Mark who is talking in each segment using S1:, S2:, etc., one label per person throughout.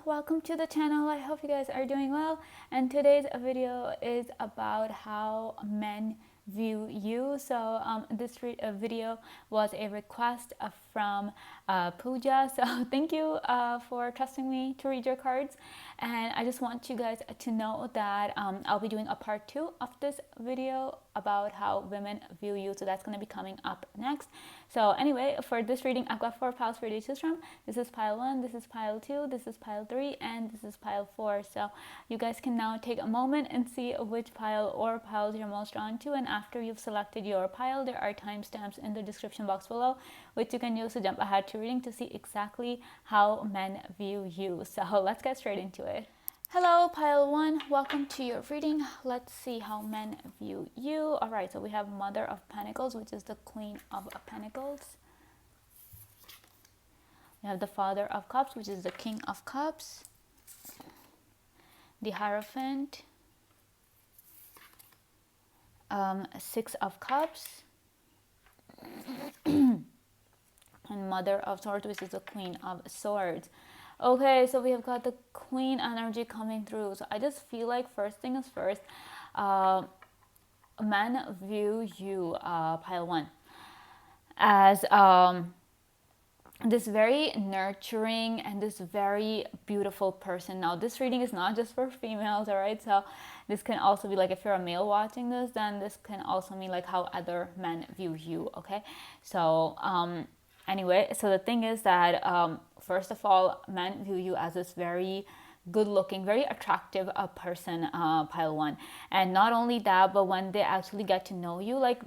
S1: welcome to the channel. I hope you guys are doing well, and today's video is about how men view you. So this video was a request from Pooja, so thank you for trusting me to read your cards. And I just want you guys to know that I'll be doing a part 2 of this video about how women view you, so that's going to be coming up next. So anyway, for this reading, I've got 4 piles for you to choose from. This is pile 1, this is pile 2, this is pile 3, and this is pile 4. So you guys can now take a moment and see which pile or piles you're most drawn to, and after you've selected your pile, there are timestamps in the description box below which you can use to jump ahead to reading to see exactly how men view you. So let's get straight into it. Hello, pile 1. Welcome to your reading. Let's see how men view you. All right, so we have Mother of Pentacles, which is the Queen of Pentacles. We have the Father of Cups, which is the King of Cups. The Hierophant. Six of Cups. And Mother of Swords, which is the Queen of Swords. Okay, so we have got the Queen energy coming through. So I just feel like first thing is first, men view you, pile 1, as this very nurturing and this very beautiful person. Now this reading is not just for females, all right? So this can also be like, if you're a male watching this, then this can also mean like how other men view you, okay? So anyway, so the thing is that first of all, men view you as this very good looking, very attractive person, pile 1. And not only that, but when they actually get to know you, like,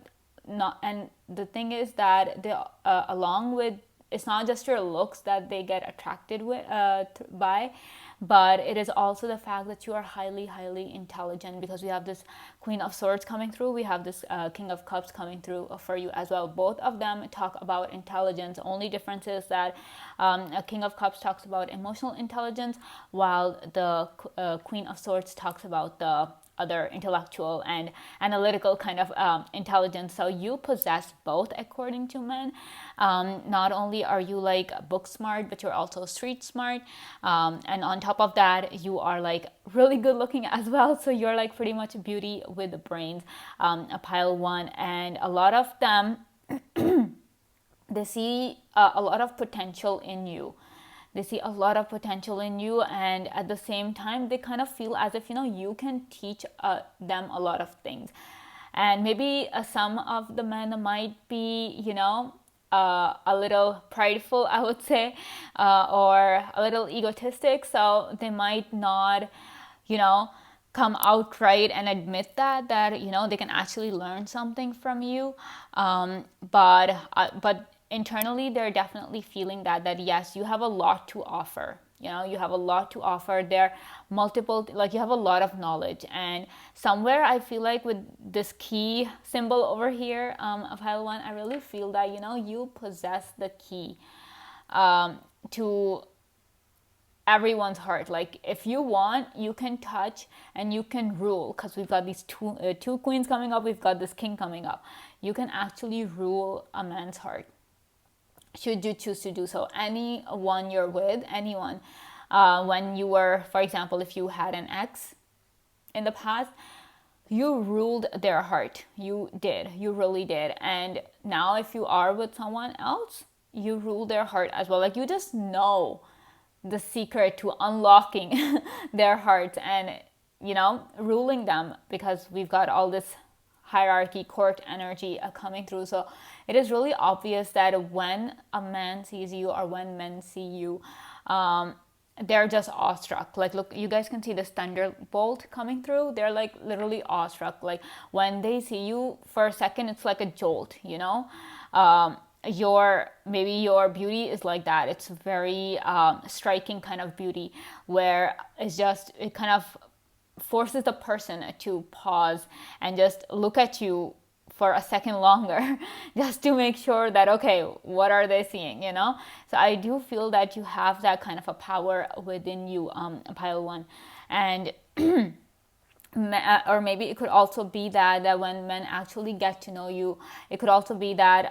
S1: not, and the thing is that they along with, it's not just your looks that they get attracted with by, but it is also the fact that you are highly intelligent, because we have this Queen of Swords coming through, we have this King of Cups coming through for you as well. Both of them talk about intelligence. Only difference is that a King of Cups talks about emotional intelligence, while the Queen of Swords talks about the other intellectual and analytical kind of intelligence. So you possess both according to men. Not only are you like book smart, but you're also street smart, and on top of that, you are like really good looking as well. So you're like pretty much beauty with brains, a pile 1. And a lot of them they see a lot of potential in you. They see a lot of potential in you, and at the same time, they kind of feel as if, you can teach them a lot of things. And maybe some of the men might be, a little prideful, I would say, or a little egotistic. So they might not, come outright and admit that they can actually learn something from you. But internally, they're definitely feeling that yes, you have a lot to offer. You have a lot to offer. There are multiple, like, you have a lot of knowledge. And somewhere I feel like with this key symbol over here of pile 1, I really feel that you possess the key to everyone's heart. Like, if you want, you can touch and you can rule, because we've got these two queens coming up, we've got this king coming up. You can actually rule a man's heart, should you choose to do so. Anyone you're with, anyone, when you were, for example, if you had an ex in the past, you ruled their heart. You really did. And now if you are with someone else, you rule their heart as well. Like, you just know the secret to unlocking their hearts and ruling them, because we've got all this hierarchy, court energy coming through. So it is really obvious that when a man sees you, or when men see you, they're just awestruck. Like, look, you guys can see this thunderbolt coming through. They're like literally awestruck. Like, when they see you for a second, it's like a jolt, maybe your beauty is like that. It's very striking kind of beauty, where it kind of forces the person to pause and just look at you for a second longer just to make sure that, okay, what are they seeing, So I do feel that you have that kind of a power within you, pile 1. And or maybe it could also be that when men actually get to know you, it could also be that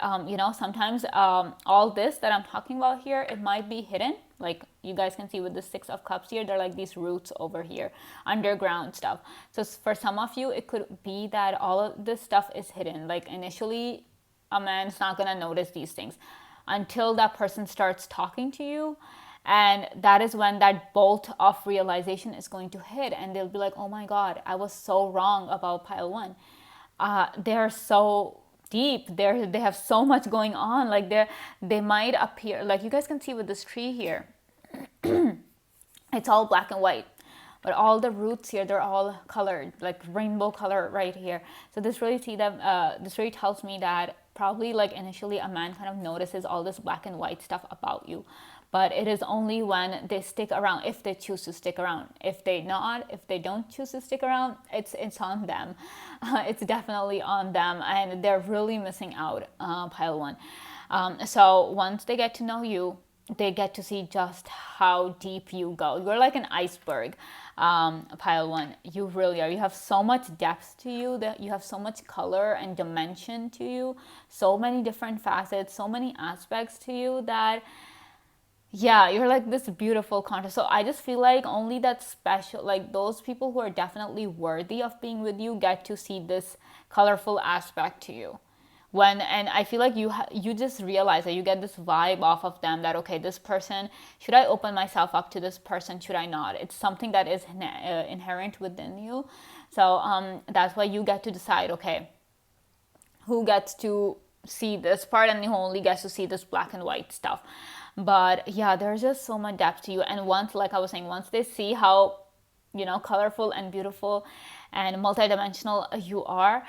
S1: sometimes all this that I'm talking about here, it might be hidden. Like you guys can see with the Six of Cups here, they're like these roots over here, underground stuff. So for some of you, it could be that all of this stuff is hidden. Like initially, a man's not gonna notice these things until that person starts talking to you, and that is when that bolt of realization is going to hit, and they'll be like, oh my god, I was so wrong about pile one. They're so deep, they have so much going on. Like they might appear, like you guys can see with this tree here, it's all black and white, but all the roots here, they're all colored, like rainbow color right here. So this really this really tells me that probably like initially a man kind of notices all this black and white stuff about you, but it is only when they stick around, if they choose to stick around. If they don't choose to stick around, it's on them. It's definitely on them, and they're really missing out, pile one. So once they get to know you, they get to see just how deep you go. You're like an iceberg, pile one. You really are. You have so much depth to you, that you have so much color and dimension to you, so many different facets, so many aspects to you, that yeah, you're like this beautiful contrast. So I just feel like only that special, like those people who are definitely worthy of being with you, get to see this colorful aspect to you. And I feel like you just realize that you get this vibe off of them, that okay, this person, should I open myself up to this person, should I not? It's something that is inherent within you. So that's why you get to decide, okay, who gets to see this part and who only gets to see this black and white stuff. But yeah, there's just so much depth to you. And once, like I was saying, once they see how colorful and beautiful and multidimensional you are,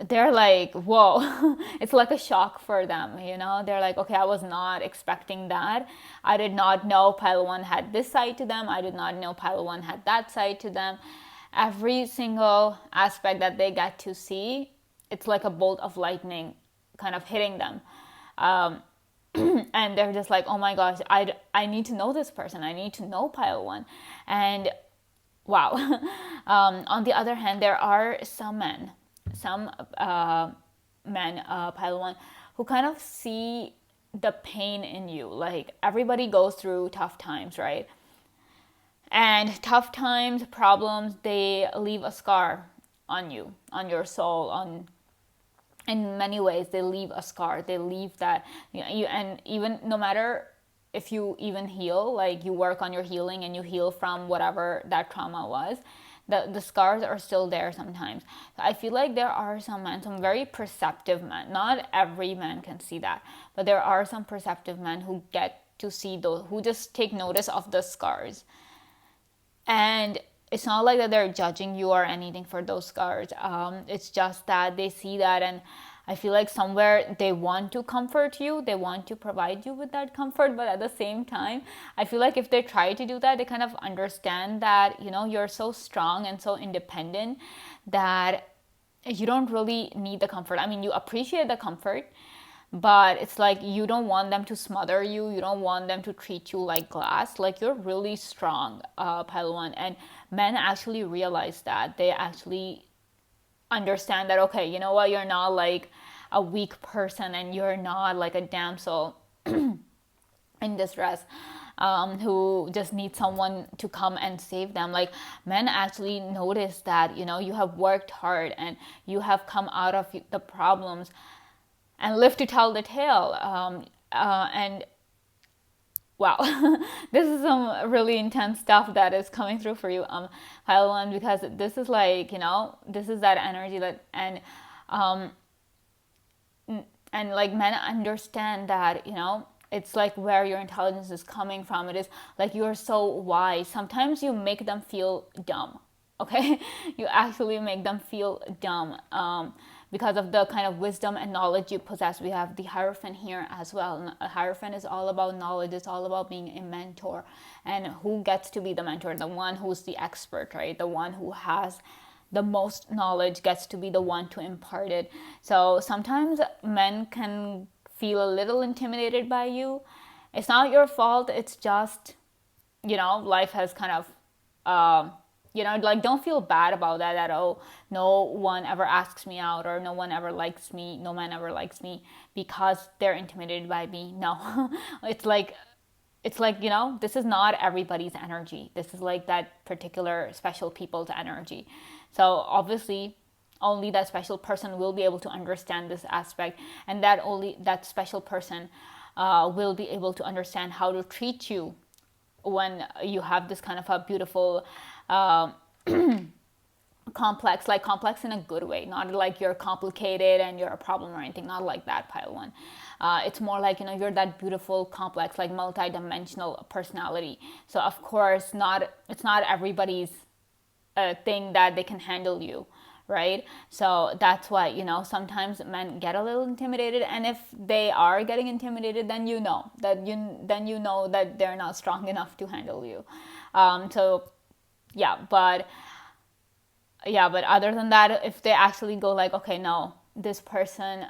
S1: they're like, whoa. It's like a shock for them. They're like, okay, I was not expecting that. I did not know pile one had this side to them. I did not know pile one had that side to them. Every single aspect that they get to see, it's like a bolt of lightning kind of hitting them. And they're just like, oh my gosh, I need to know this person. I need to know pile one. And wow. On the other hand, there are some men, pile one, who kind of see the pain in you. Like everybody goes through tough times, right? And tough times, problems, they leave a scar on you, on your soul, in many ways. They leave a scar. They leave that, and even no matter if you even heal, like you work on your healing and you heal from whatever that trauma was, the scars are still there sometimes. I feel like there are some men, some very perceptive men. Not every man can see that, but there are some perceptive men who get to see those, who just take notice of the scars. And it's not like that they're judging you or anything for those scars. It's just that they see that, and I feel like somewhere they want to comfort you, they want to provide you with that comfort, but at the same time, I feel like if they try to do that, they kind of understand that, you're so strong and so independent that you don't really need the comfort. I mean, you appreciate the comfort, but it's like you don't want them to smother you. You don't want them to treat you like glass. Like you're really strong, pile one. And men actually realize that. They actually understand that, okay, you know what, you're not like a weak person, and you're not like a damsel in distress, who just need someone to come and save them. Like men actually notice that, you have worked hard and you have come out of the problems and live to tell the tale. And wow, this is some really intense stuff that is coming through for you, pile one, because this is like, this is that energy that, and like men understand that, it's like where your intelligence is coming from. It is like you're so wise. Sometimes you make them feel dumb. Okay, you actually make them feel dumb, because of the kind of wisdom and knowledge you possess. We have the Hierophant here as well. A Hierophant is all about knowledge. It's all about being a mentor. And who gets to be the mentor? The one who's the expert, right? The one who has the most knowledge gets to be the one to impart it. So sometimes men can feel a little intimidated by you. It's not your fault. It's just, life has kind of like don't feel bad about that, that oh, no one ever asks me out, or no one ever likes me, no man ever likes me because they're intimidated by me. No. It's like this is not everybody's energy. This is like that particular special people's energy. So obviously only that special person will be able to understand this aspect, and that only that special person will be able to understand how to treat you when you have this kind of a beautiful uh, complex in a good way, not like you're complicated and you're a problem or anything, not like that, pile one. It's more like you're that beautiful, complex, like multi-dimensional personality. So of course it's not everybody's thing that they can handle you, right? So that's why sometimes men get a little intimidated, and if they are getting intimidated, then you know that they're not strong enough to handle you. So yeah, but other than that, if they actually go like, okay, no, this person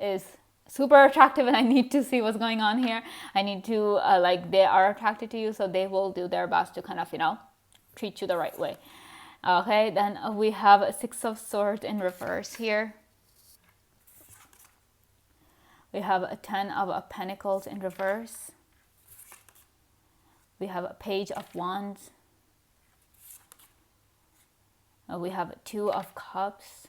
S1: is super attractive and I need to see what's going on here, I need to like, they are attracted to you, so they will do their best to kind of treat you the right way. Okay, then we have a Six of Swords in reverse here. We have a Ten of Pentacles in reverse. We have a Page of Wands. We have Two of Cups.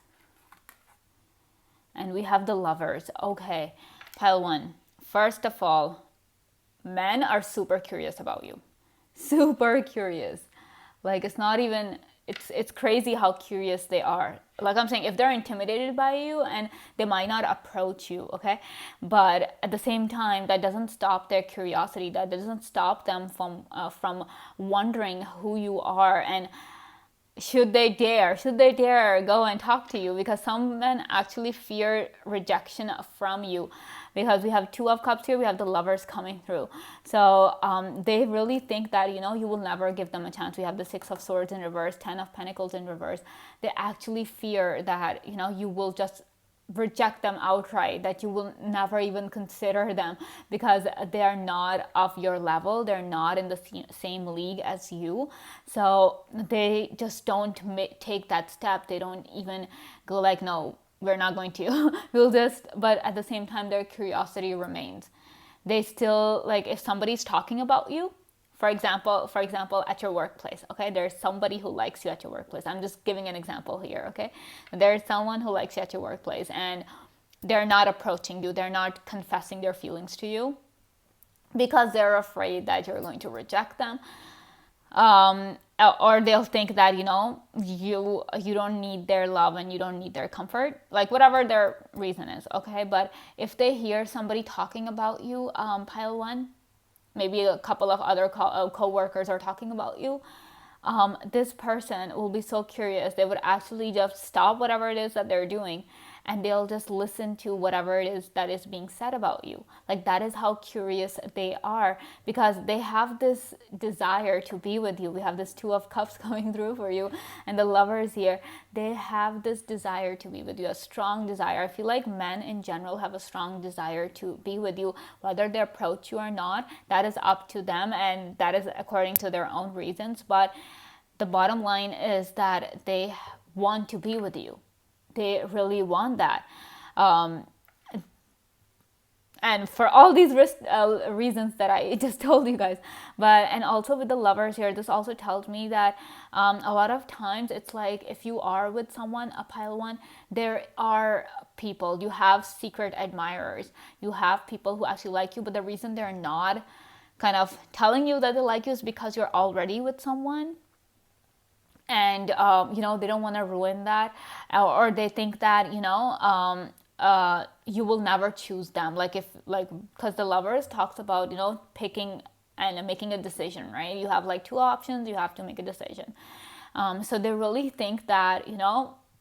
S1: And we have the Lovers. Okay, pile one. First of all, men are super curious about you. Super curious. Like, it's not even, it's crazy how curious they are. Like I'm saying, if they're intimidated by you, and they might not approach you, okay? But at the same time, that doesn't stop their curiosity. That doesn't stop them from wondering who you are, and should they dare go and talk to you, because some men actually fear rejection from you, because we have Two of Cups here, we have the Lovers coming through. So they really think that you will never give them a chance. We have the Six of Swords in reverse, Ten of Pentacles in reverse. They actually fear that you will just reject them outright, that you will never even consider them, because they are not of your level, they're not in the same league as you. So they just don't take that step. They don't even go like, no, we're not going to. We'll just, but at the same time their curiosity remains. They still, like, if somebody's talking about you, for example, at your workplace, okay? There's somebody who likes you at your workplace. I'm just giving an example here, okay? There's someone who likes you at your workplace, and they're not approaching you. They're not confessing their feelings to you because they're afraid that you're going to reject them. Or they'll think that you don't need their love and you don't need their comfort, like whatever their reason is, okay? But if they hear somebody talking about you, pile one, maybe a couple of other co-workers are talking about you, this person will be so curious. They would actually just stop whatever it is that they're doing, and they'll just listen to whatever it is that is being said about you. Like, that is how curious they are, because they have this desire to be with you. We have this Two of Cups coming through for you, and the Lovers here. They have this desire to be with you, a strong desire. I feel like men in general have a strong desire to be with you. Whether they approach you or not, that is up to them, and that is according to their own reasons. But the bottom line is that they want to be with you. They really want that. And for all these reasons that I just told you guys. And also with the Lovers here, this also tells me that a lot of times it's like, if you are with someone, a pile one, there are people, you have secret admirers, you have people who actually like you, but the reason they're not kind of telling you that they like you is because you're already with someone. And they don't want to ruin that, or they think that you will never choose them, because the Lovers talks about picking and making a decision, right? You have like two options, you have to make a decision. So they really think that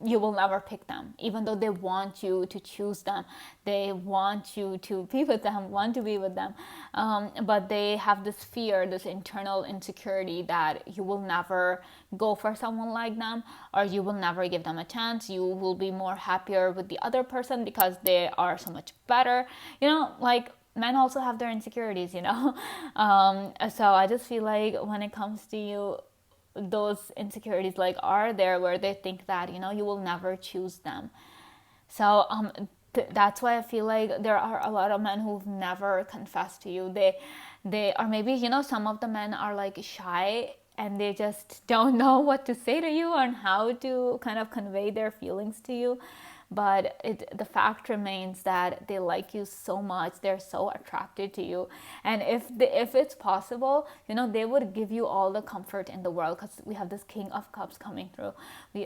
S1: you will never pick them, even though they want you to choose them. They want you to be with them, want to be with them. But they have this fear, this internal insecurity that you will never go for someone like them, or you will never give them a chance. You will be more happier with the other person because they are so much better. Like, men also have their insecurities, So I just feel like when it comes to you, those insecurities like are there, where they think that, you know, you will never choose them. So that's why I feel like there are a lot of men who've never confessed to you. They are, maybe, you know, some of the men are like shy and they just don't know what to say to you and how to kind of convey their feelings to you. But the fact remains that they like you so much, they're so attracted to you, and if it's possible, you know, they would give you all the comfort in the world, because we have this King of Cups coming through, we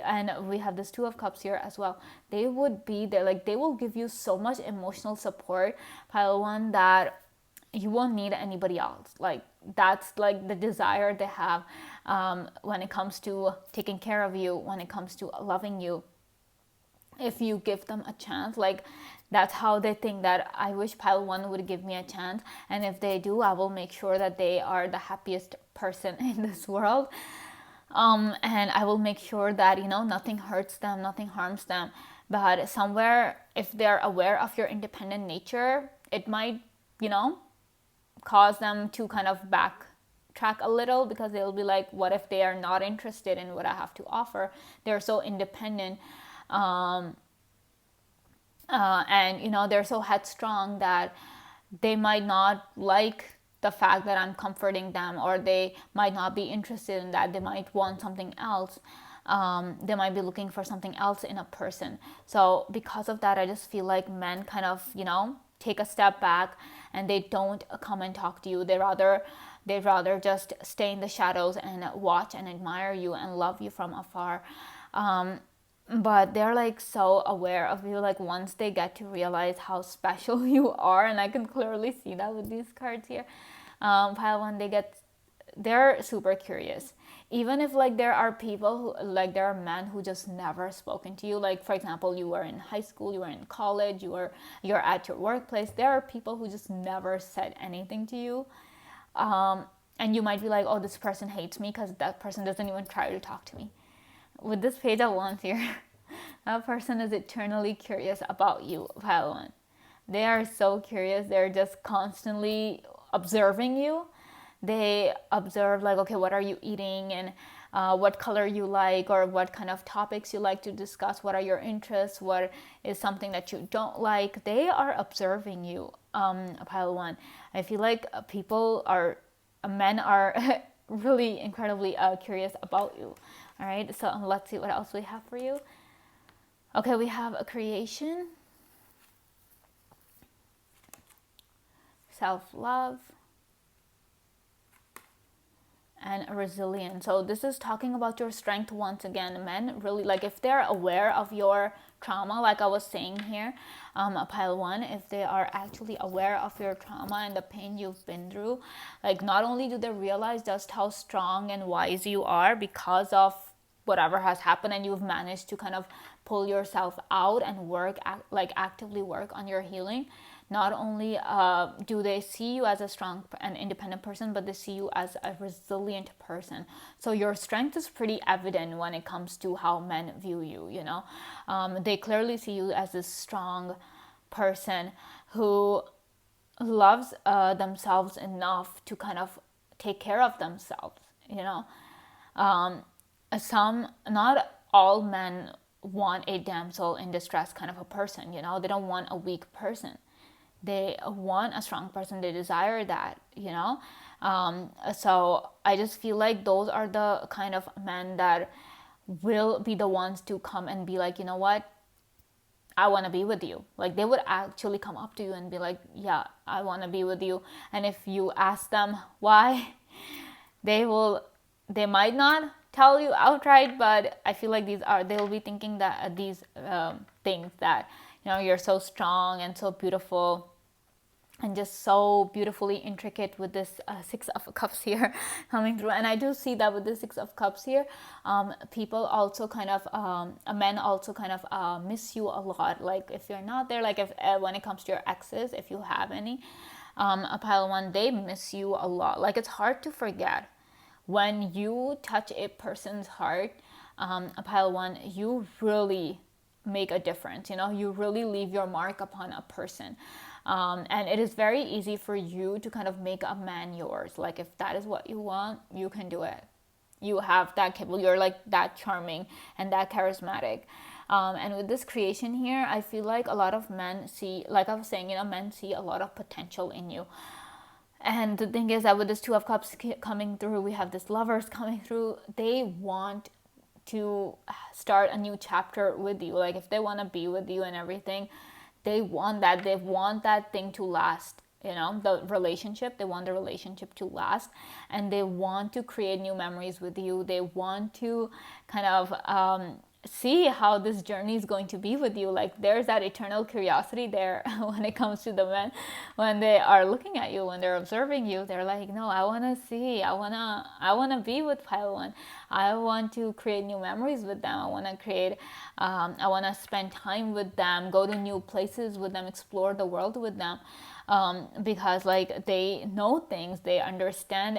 S1: have this Two of Cups here as well. They would be there, like they will give you so much emotional support, pile one, that you won't need anybody else. Like that's like the desire they have, when it comes to taking care of you, when it comes to loving you, if you give them a chance. Like that's how they think, that I wish pile one would give me a chance, and if they do, I will make sure that they are the happiest person in this world. And I will make sure that, you know, nothing hurts them, nothing harms them. But somewhere, if they're aware of your independent nature, it might, you know, cause them to kind of backtrack a little, because they'll be like, what if they are not interested in what I have to offer? They're so independent, and you know, they're so headstrong that they might not like the fact that I'm comforting them, or they might not be interested in that. They might want something else. They might be looking for something else in a person. So because of that, I just feel like men kind of, you know, take a step back and they don't come and talk to you. They'd rather just stay in the shadows and watch and admire you and love you from afar. But they're like so aware of you, like once they get to realize how special you are, and I can clearly see that with these cards here, pile one, they're super curious. Even if like there are people who, like there are men who just never spoken to you, like for example, you were in high school, you were in college, you're at your workplace, there are people who just never said anything to you. And you might be like, oh, this person hates me because that person doesn't even try to talk to me. With this Page of Wands here, that person is eternally curious about you, pile one. They are so curious. They're just constantly observing you. They observe like, okay, what are you eating, and what color you like, or what kind of topics you like to discuss, what are your interests, what is something that you don't like. They are observing you, pile one. I feel like men are really incredibly curious about you. All right, so let's see what else we have for you. Okay, we have a creation, self-love, and resilience. So this is talking about your strength once again. Men really, like if they're aware of your trauma, like I was saying here, pile one, if they are actually aware of your trauma and the pain you've been through, like not only do they realize just how strong and wise you are because of whatever has happened, and you've managed to kind of pull yourself out and actively work on your healing. Not only do they see you as a strong and independent person, but they see you as a resilient person. So your strength is pretty evident when it comes to how men view you, you know. They clearly see you as a strong person who loves themselves enough to kind of take care of themselves, you know. Not all men want a damsel in distress kind of a person, you know. They don't want a weak person. They want a strong person. They desire that, you know. So I just feel like those are the kind of men that will be the ones to come and be like, you know what, I want to be with you. Like they would actually come up to you and be like, yeah, I want to be with you. And if you ask them why, they might not tell you outright, but I feel like they'll be thinking that these things, that, you know, you're so strong and so beautiful and just so beautifully intricate with this Six of Cups here coming through. And I do see that with the Six of Cups here, people also kind of, men also kind of miss you a lot. Like if you're not there, like if when it comes to your exes, if you have any, a pile one, they miss you a lot. Like it's hard to forget. When you touch a person's heart, a pile one, you really make a difference. You know, you really leave your mark upon a person. And it is very easy for you to kind of make a man yours. Like if that is what you want, you can do it. You have that capable, you're like that charming and that charismatic. And with this creation here, I feel like a lot of men see, like I was saying, men see a lot of potential in you. And the thing is that with this Two of Cups coming through, we have this Lovers coming through. They want to start a new chapter with you. Like if they want to be with you and everything, they want that. They want that thing to last. The relationship. They want the relationship to last, and they want to create new memories with you. They want to kind of see how this journey is going to be with you. Like there's that eternal curiosity there when it comes to the men. When they are looking at you, when they're observing you, they're like, no, I want to see, I want to be with pile one. I want to create new memories with them. I want to create I want to spend time with them, go to new places with them, explore the world with them. Because like they know things, they understand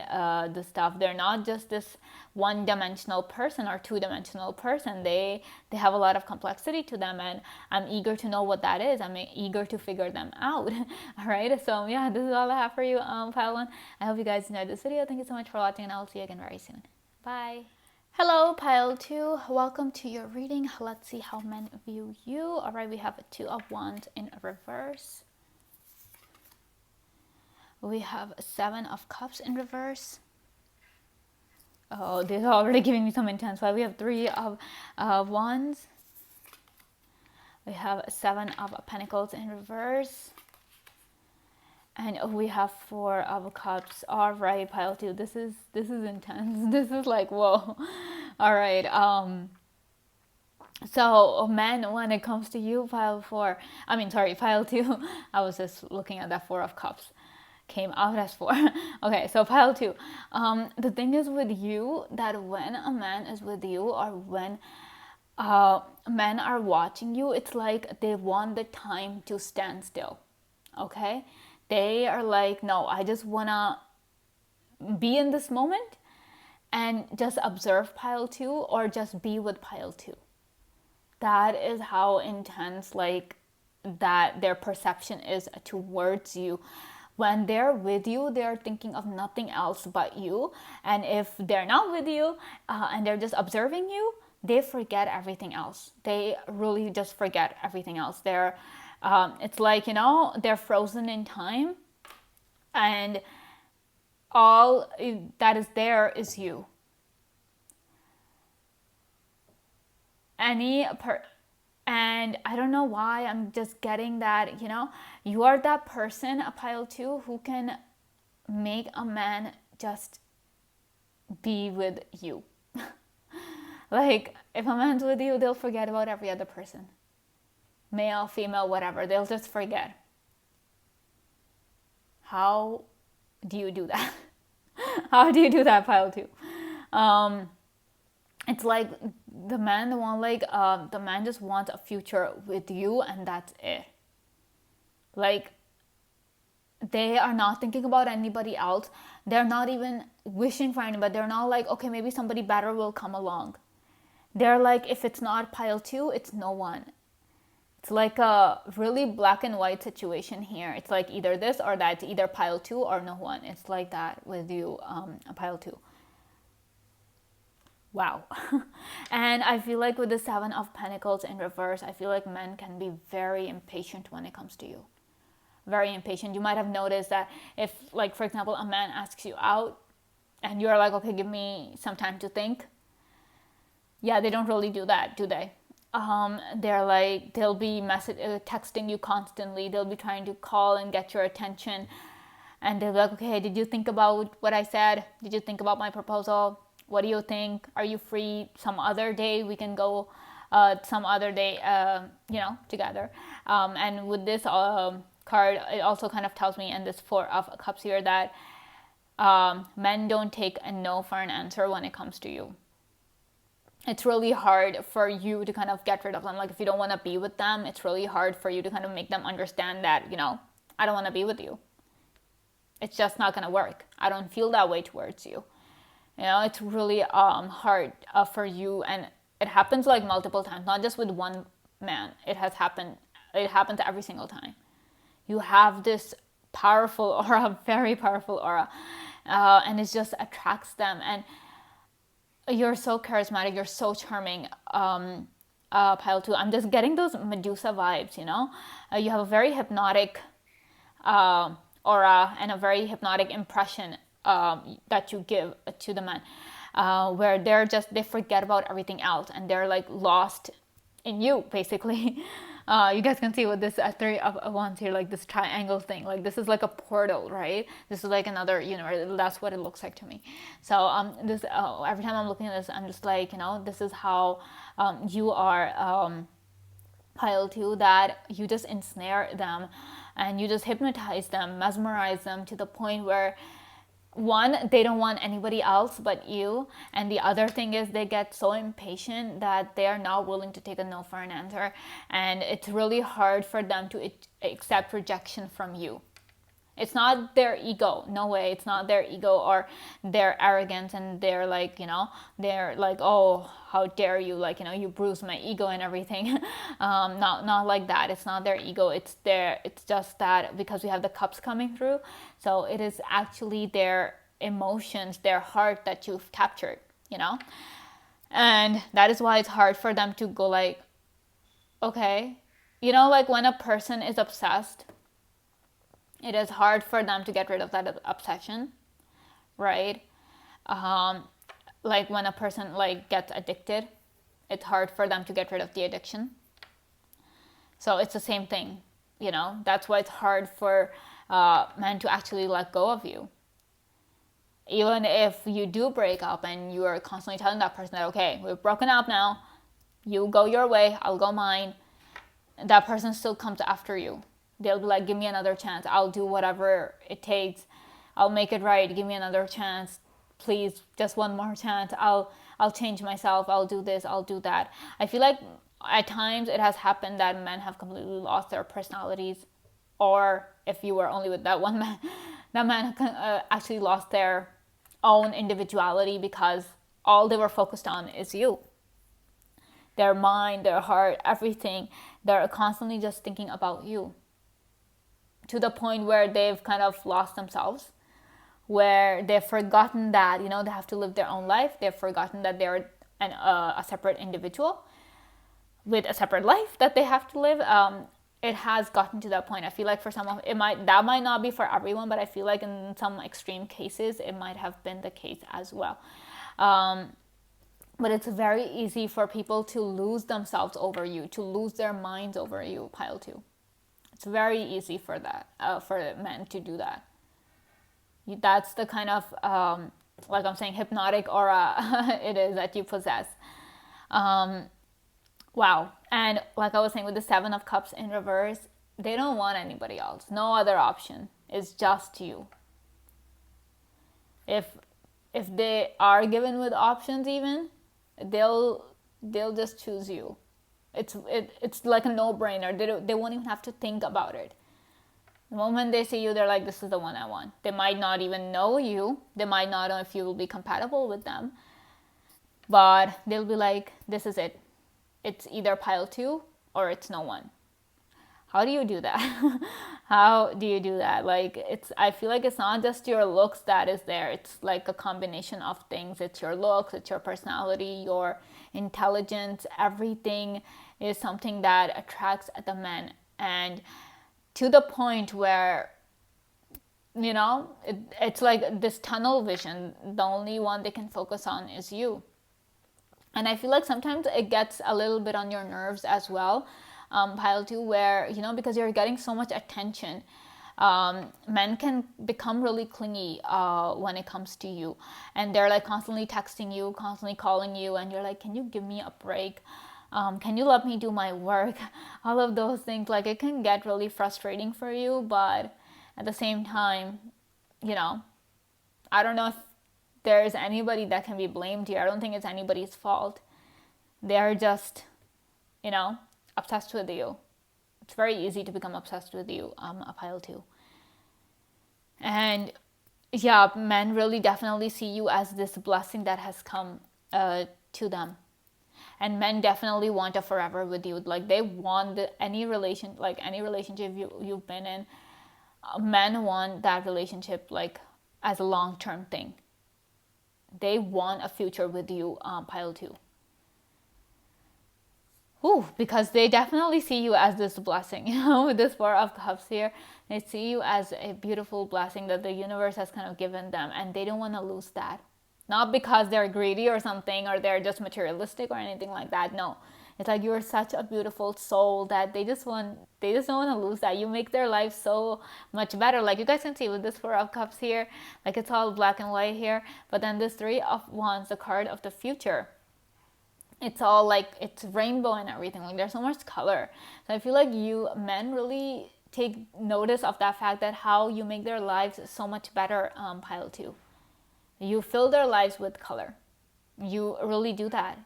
S1: the stuff. They're not just this one-dimensional person or two-dimensional person. They have a lot of complexity to them, and I'm eager to know what that is. I'm eager to figure them out. All right, so yeah, this is all I have for you, pile one. I hope you guys enjoyed this video. Thank you so much for watching, and I'll see you again very soon. Bye. Hello, pile two. Welcome to your reading. Let's see how men view you. All right, we have a Two of Wands in reverse. We have a Seven of Cups in reverse. Oh, they're already giving me some intense vibe. We have Three of Wands. We have Seven of Pentacles in reverse. And we have Four of Cups. All right, pile two. This is intense. This is like, whoa. All right. So men, when it comes to you, pile two. I was just looking at that Four of Cups. Came out as four. Okay, so pile two. The thing is with you that when a man is with you, or when men are watching you, it's like they want the time to stand still. Okay, they are like, no, I just wanna be in this moment and just observe pile two, or just be with pile two. That is how intense like that their perception is towards you. When they're with you, they're thinking of nothing else but you. And if they're not with you and they're just observing you, they forget everything else. They really just forget everything else. It's like, they're frozen in time, and all that is there is you. And I don't know why, I'm just getting that, you are that person, a pile two, who can make a man just be with you. Like, if a man's with you, they'll forget about every other person. Male, female, whatever. They'll just forget. How do you do that? How do you do that, pile two? It's like the man just wants a future with you, and that's it. Like, they are not thinking about anybody else. They're not even wishing for anybody. They're not like, okay, maybe somebody better will come along. They're like, if it's not pile two, it's no one. It's like a really black and white situation here. It's like either this or that. It's either pile two or no one. It's like that with you, pile two. Wow. And I feel like with the Seven of Pentacles in reverse, I feel like men can be very impatient when it comes to you. Very impatient. You might have noticed that if, like, for example, a man asks you out and you're like, okay, give me some time to think. Yeah, they don't really do that, do they? They're like, they'll be texting you constantly. They'll be trying to call and get your attention. And they'll be like, okay, did you think about what I said? Did you think about my proposal? What do you think? Are you free some other day? We can go some other day, together. And with this card, it also kind of tells me in this Four of Cups here that men don't take a no for an answer when it comes to you. It's really hard for you to kind of get rid of them. Like, if you don't want to be with them, it's really hard for you to kind of make them understand that, I don't want to be with you. It's just not going to work. I don't feel that way towards you. It's really hard for you, and it happens like multiple times, not just with one man. It happens every single time. You have this powerful aura, very powerful aura, and it just attracts them. And you're so charismatic, you're so charming. Pile 2, I'm just getting those Medusa vibes, you know. You have a very hypnotic aura and a very hypnotic impression that you give to the men, where they forget about everything else and they're like lost in you, basically. You guys can see with this three of wands here, like this triangle thing, like this is like a portal, right? This is like another universe. That's what it looks like to me. So this every time I'm looking at this, I'm just like, you know, this is how you are, pile 2, that you just ensnare them and you just hypnotize them, mesmerize them to the point where, one, they don't want anybody else but you, and the other thing is they get so impatient that they are not willing to take a no for an answer, and it's really hard for them to accept rejection from you. It's not their ego, no way. It's not their ego or their arrogance, and they're like, you know, they're like, oh, how dare you, like, you know, you bruised my ego and everything. Not like that. It's not their ego. It's just that because we have the cups coming through, so it is actually their emotions, their heart that you've captured, you know, and that is why it's hard for them to go like, okay, you know, like when a person is obsessed, it is hard for them to get rid of that obsession, right? Like when a person like gets addicted, it's hard for them to get rid of the addiction. So it's the same thing, you know. That's why it's hard for men to actually let go of you. Even if you do break up and you are constantly telling that person that, okay, we've broken up now, you go your way, I'll go mine, that person still comes after you. They'll be like, give me another chance. I'll do whatever it takes. I'll make it right. Give me another chance. Please, just one more chance. I'll change myself. I'll do this. I'll do that. I feel like at times it has happened that men have completely lost their personalities. Or if you were only with that one man, that man actually lost their own individuality because all they were focused on is you. Their mind, their heart, everything. They're constantly just thinking about you, to the point where they've kind of lost themselves, where they've forgotten that, you know, they have to live their own life. They've forgotten that they're a separate individual with a separate life that they have to live. It has gotten to that point. I feel like for some of that might not be for everyone, but I feel like in some extreme cases it might have been the case as well. But it's very easy for people to lose themselves over you, to lose their minds over you, pile 2. It's very easy for that, for men to do that. That's the kind of, like I'm saying, hypnotic aura it is that you possess. Wow. And like I was saying, with the 7 of Cups in reverse, they don't want anybody else. No other option. It's just you. If they are given with options, even, they'll just choose you. It's like a no-brainer. They won't even have to think about it. The moment they see you, they're like, this is the one I want. They might not even know you. They might not know if you will be compatible with them. But they'll be like, this is it. It's either pile 2 or it's no one. How do you do that? How do you do that? Like, I feel like it's not just your looks that is there. It's like a combination of things. It's your looks, it's your personality, your intelligence. Everything is something that attracts the men. And to the point where, you know, it's like this tunnel vision. The only one they can focus on is you. And I feel like sometimes it gets a little bit on your nerves as well, pile 2, where, you know, because you're getting so much attention, men can become really clingy when it comes to you, and they're like constantly texting you, constantly calling you, and you're like, can you give me a break? Can you let me do my work? All of those things, like, it can get really frustrating for you, but at the same time, you know, I don't know if there's anybody that can be blamed here. I don't think it's anybody's fault. They're just, you know, obsessed with you. It's very easy to become obsessed with you, a pile 2. And yeah, men really definitely see you as this blessing that has come to them. And men definitely want a forever with you. Like, they want any relationship you've been in. Men want that relationship, like, as a long-term thing. They want a future with you, pile 2. Ooh, because they definitely see you as this blessing, with this Four of Cups here. They see you as a beautiful blessing that the universe has kind of given them, and they don't want to lose that. Not because they're greedy or something, or they're just materialistic or anything like that. No, it's like you're such a beautiful soul that they just don't want to lose that. You make their life so much better. Like you guys can see with this Four of Cups here, like it's all black and white here, but then this Three of Wands, the card of the future, it's all like it's rainbow and everything. Like there's so much color. So I feel like you men really take notice of that fact, that how you make their lives so much better, pile 2. You fill their lives with color. You really do that.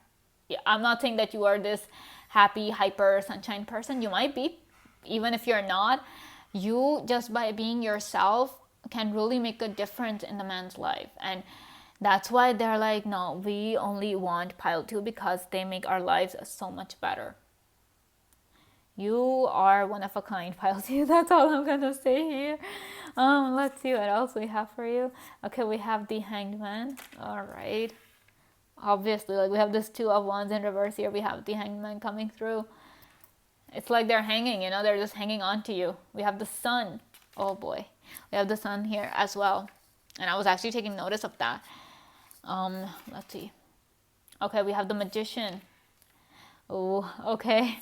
S1: I'm not saying that you are this happy, hyper, sunshine person. You might be. Even if you're not, you just by being yourself can really make a difference in the man's life. And that's why they're like, no, we only want pile 2 because they make our lives so much better. You are one of a kind, pile 2. That's all I'm gonna say here. Let's see what else we have for you. Okay, we have the Hanged Man. All right. Obviously, like we have this Two of Wands in reverse here. We have the Hanged Man coming through. It's like they're hanging, they're just hanging on to you. We have the Sun. Oh boy. We have the Sun here as well. And I was actually taking notice of that. Let's see. Okay, we have the Magician. Oh, okay.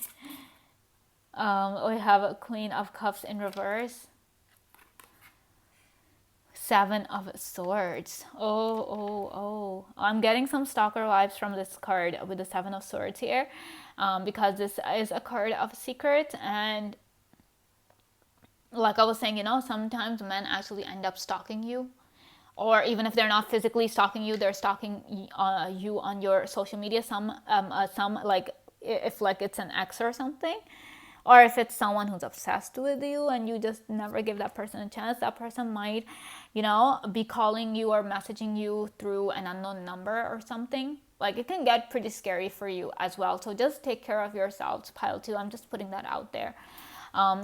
S1: We have a Queen of Cups in reverse. Seven of Swords. Oh. I'm getting some stalker vibes from this card with the Seven of Swords here, because this is a card of secret. And like I was saying, sometimes men actually end up stalking you. Or even if they're not physically stalking you, they're stalking you on your social media. Some like if like it's an ex or something, or if it's someone who's obsessed with you and you just never give that person a chance, that person might, be calling you or messaging you through an unknown number or something. Like it can get pretty scary for you as well. So just take care of yourselves, pile 2. I'm just putting that out there.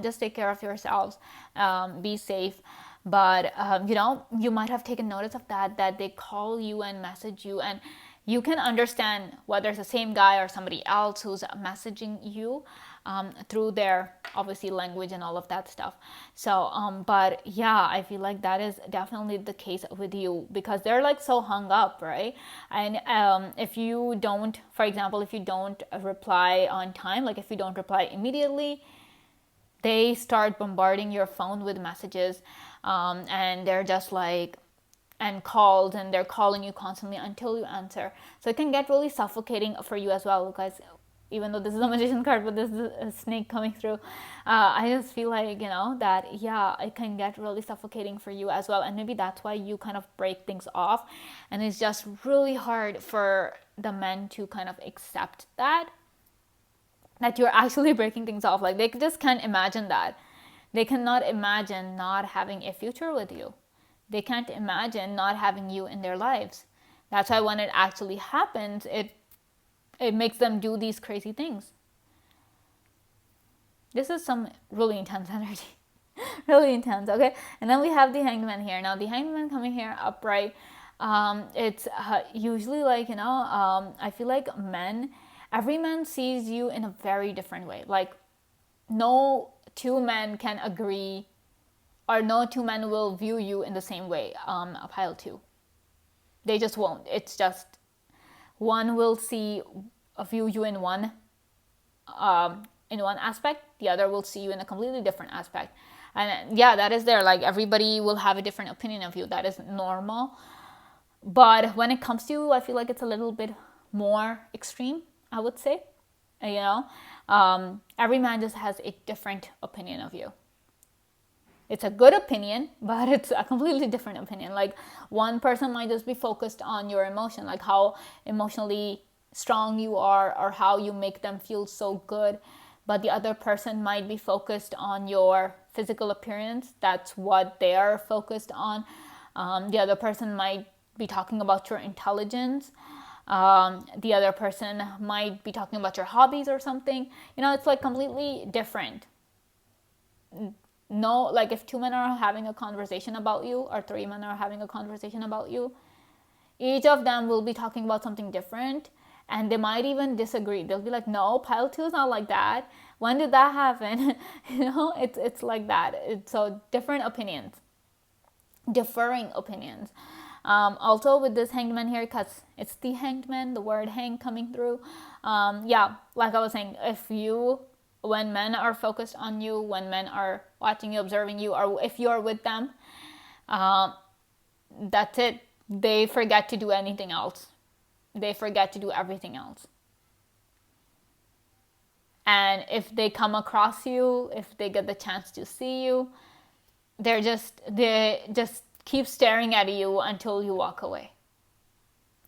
S1: Just take care of yourselves. Be safe. But, you might have taken notice of that they call you and message you, and you can understand whether it's the same guy or somebody else who's messaging you through their, obviously, language and all of that stuff. So, but yeah, I feel like that is definitely the case with you, because they're like so hung up, right? And if you don't, for example, if you don't reply on time, like if you don't reply immediately, they start bombarding your phone with messages, and they're just like, and calls, and they're calling you constantly until you answer. So it can get really suffocating for you as well, guys. Even though this is a Magician card, but this is a snake coming through, I just feel like, that, yeah, it can get really suffocating for you as well. And maybe that's why you kind of break things off. And it's just really hard for the men to kind of accept that you're actually breaking things off. Like they just can't imagine that. They cannot imagine not having a future with you. They can't imagine not having you in their lives. That's why when it actually happens, it makes them do these crazy things. This is some really intense energy. Really intense, okay? And then we have the Hanged Man here. Now the Hanged Man coming here upright, it's usually like, I feel like every man sees you in a very different way. Like no two men can agree, or no two men will view you in the same way, pile 2. They just won't. It's just one will view you in one aspect, the other will see you in a completely different aspect. And yeah, that is there. Like everybody will have a different opinion of you. That is normal. But when it comes to you, I feel like it's a little bit more extreme, I would say. Every man just has a different opinion of you. It's a good opinion, but it's a completely different opinion. Like one person might just be focused on your emotion, like how emotionally strong you are or how you make them feel so good. But the other person might be focused on your physical appearance. That's what they are focused on. The other person might be talking about your intelligence. The other person might be talking about your hobbies or something. It's like completely different. No, like if two men are having a conversation about you, or three men are having a conversation about you, Each of them will be talking about something different, and they might even disagree. They'll be like, no, pile 2 is not like that. When did that happen? It's like that. It's so different opinions, differing opinions. Also with this hanged man here, because it's the hanged man, the word hang coming through. Yeah, like I was saying, when men are focused on you, when men are watching you, observing you, or if you are with them, that's it. They forget to do anything else. They forget to do everything else. And if they come across you, if they get the chance to see you, they just keep staring at you until you walk away.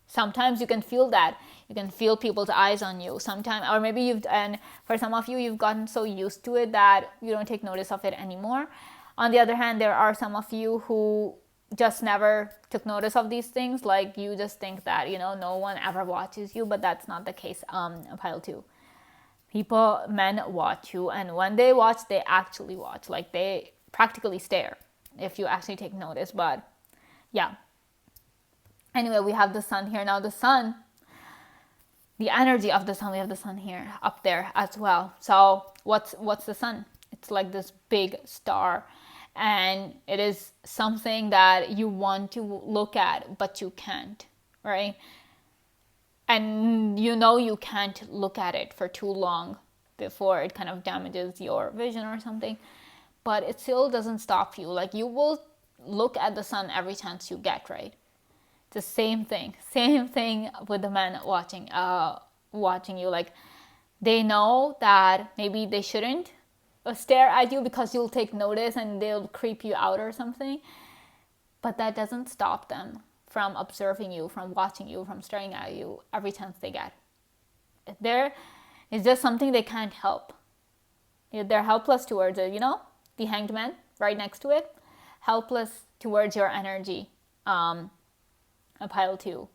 S1: Sometimes you can feel that. You can feel people's eyes on you. Sometimes, or maybe and for some of you, you've gotten so used to it that you don't take notice of it anymore. On the other hand, there are some of you who just never took notice of these things. Like you just think that, no one ever watches you, but that's not the case. Pile 2. Men watch you, and when they watch, they actually watch. Like they practically stare if you actually take notice. But yeah. Anyway, we have the sun here. Now the sun, the energy of the sun, we have the sun here up there as well. So what's the sun? It's like this big star, and it is something that you want to look at, but you can't, right? And you can't look at it for too long before it kind of damages your vision or something. But it still doesn't stop you. Like you will look at the sun every chance you get, right? The same thing with the men watching you. Like they know that maybe they shouldn't stare at you because you'll take notice and they'll creep you out or something, but that doesn't stop them from observing you, from watching you, from staring at you every chance they get. There is just something they can't help. They're helpless towards it, the hanged man right next to it, helpless towards your energy. A pile 2.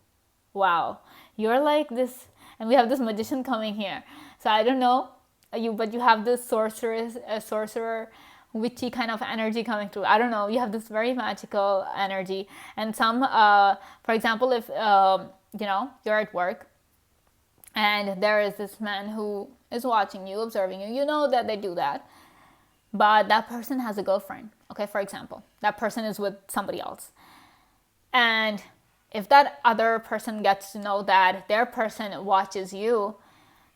S1: Wow, you're like this, and we have this magician coming here. So I don't know but you have this sorcerer, witchy kind of energy coming through. I don't know. You have this very magical energy, and for example, if you're at work, and there is this man who is watching you, observing you. You know that they do that, but that person has a girlfriend. Okay, for example, that person is with somebody else, and if that other person gets to know that their person watches you,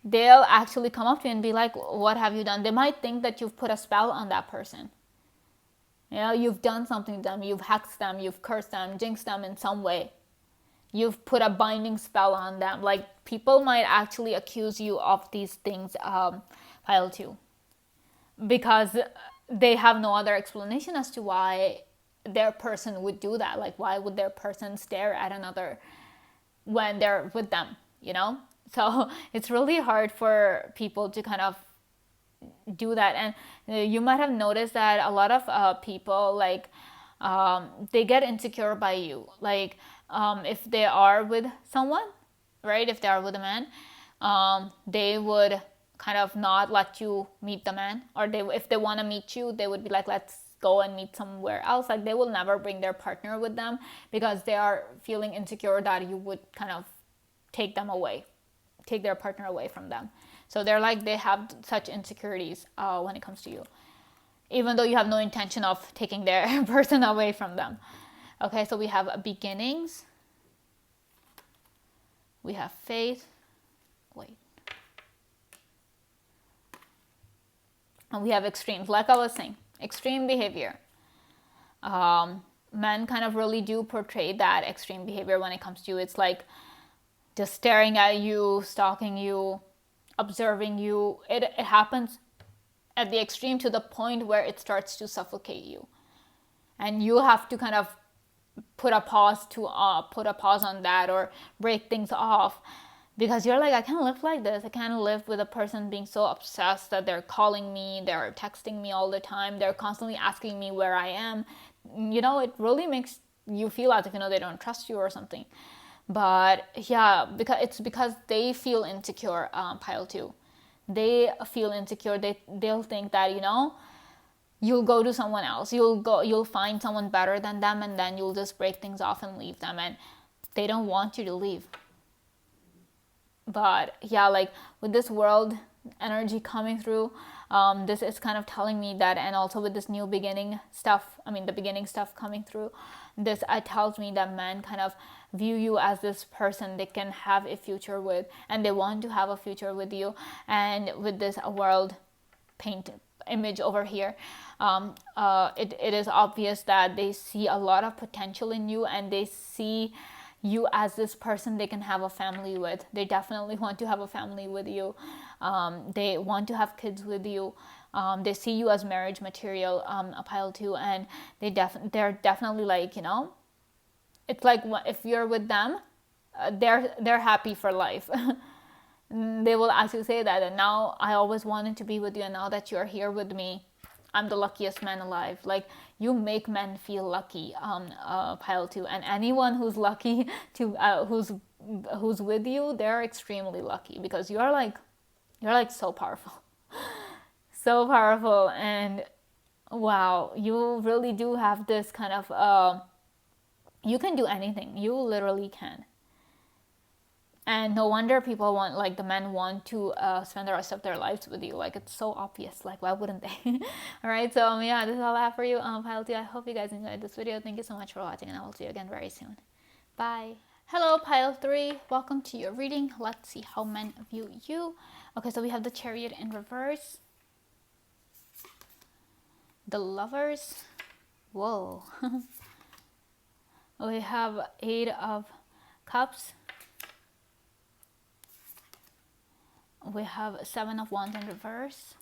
S1: they'll actually come up to you and be like, what have you done? They might think that you've put a spell on that person. You've done something to them. You've hexed them. You've cursed them, jinxed them in some way. You've put a binding spell on them. Like people might actually accuse you of these things, pile 2. Because they have no other explanation as to why their person would do that. Like why would their person stare at another when they're with them, So it's really hard for people to kind of do that. And you might have noticed that a lot of people, like, they get insecure by you. Like, if they are with someone, right? If they are with a man, they would kind of not let you meet the man. Or if they want to meet you, they would be like, let's go and meet somewhere else. Like, they will never bring their partner with them because they are feeling insecure that you would kind of take their partner away from them. So they have such insecurities when it comes to you, even though you have no intention of taking their person away from them. Okay, so we have beginnings, we have faith, and we have extremes. Like I was saying, extreme behavior. Men kind of really do portray that extreme behavior when it comes to you. It's like just staring at you, stalking you, observing you. It happens at the extreme to the point where it starts to suffocate you, and you have to kind of put a pause on that or break things off, because you're like, I can't live like this. I can't live with a person being so obsessed that they're calling me, they're texting me all the time, they're constantly asking me where I am. It really makes you feel as if they don't trust you or something. But yeah, because they feel insecure, pile 2. They feel insecure. They'll think that, you'll go to someone else. You'll find someone better than them, and then you'll just break things off and leave them. And they don't want you to leave. But yeah, like with this world energy coming through, this is kind of telling me that, and also with this new beginning stuff, I mean the beginning stuff coming through, this tells me that men kind of view you as this person they can have a future with, and they want to have a future with you. And with this world paint image over here, it is obvious that they see a lot of potential in you, and they see you as this person they can have a family with. They definitely want to have a family with you. They want to have kids with you. They see you as marriage material, a pile two, and they're definitely like, you know, it's like if you're with them, they're happy for life. They will actually say that, and now I always wanted to be with you, and now that you're here with me, I'm the luckiest man alive. Like, you make men feel lucky, pile two, and anyone who's lucky to who's with you, they're extremely lucky, because you're like so powerful, so powerful, and wow, you really do have this kind of you can do anything. You literally can. And no wonder people want, like, the men want to spend the rest of their lives with you. Like, it's so obvious. Like, why wouldn't they? All right. So, yeah, this is all I have for you, Pile 2. I hope you guys enjoyed this video. Thank you so much for watching, and I will see you again very soon. Bye. Hello, Pile 3. Welcome to your reading. Let's see how men view you. Okay, so we have the Chariot in reverse. The Lovers. Whoa. We have 8 of Cups. We have 7 of Wands in reverse,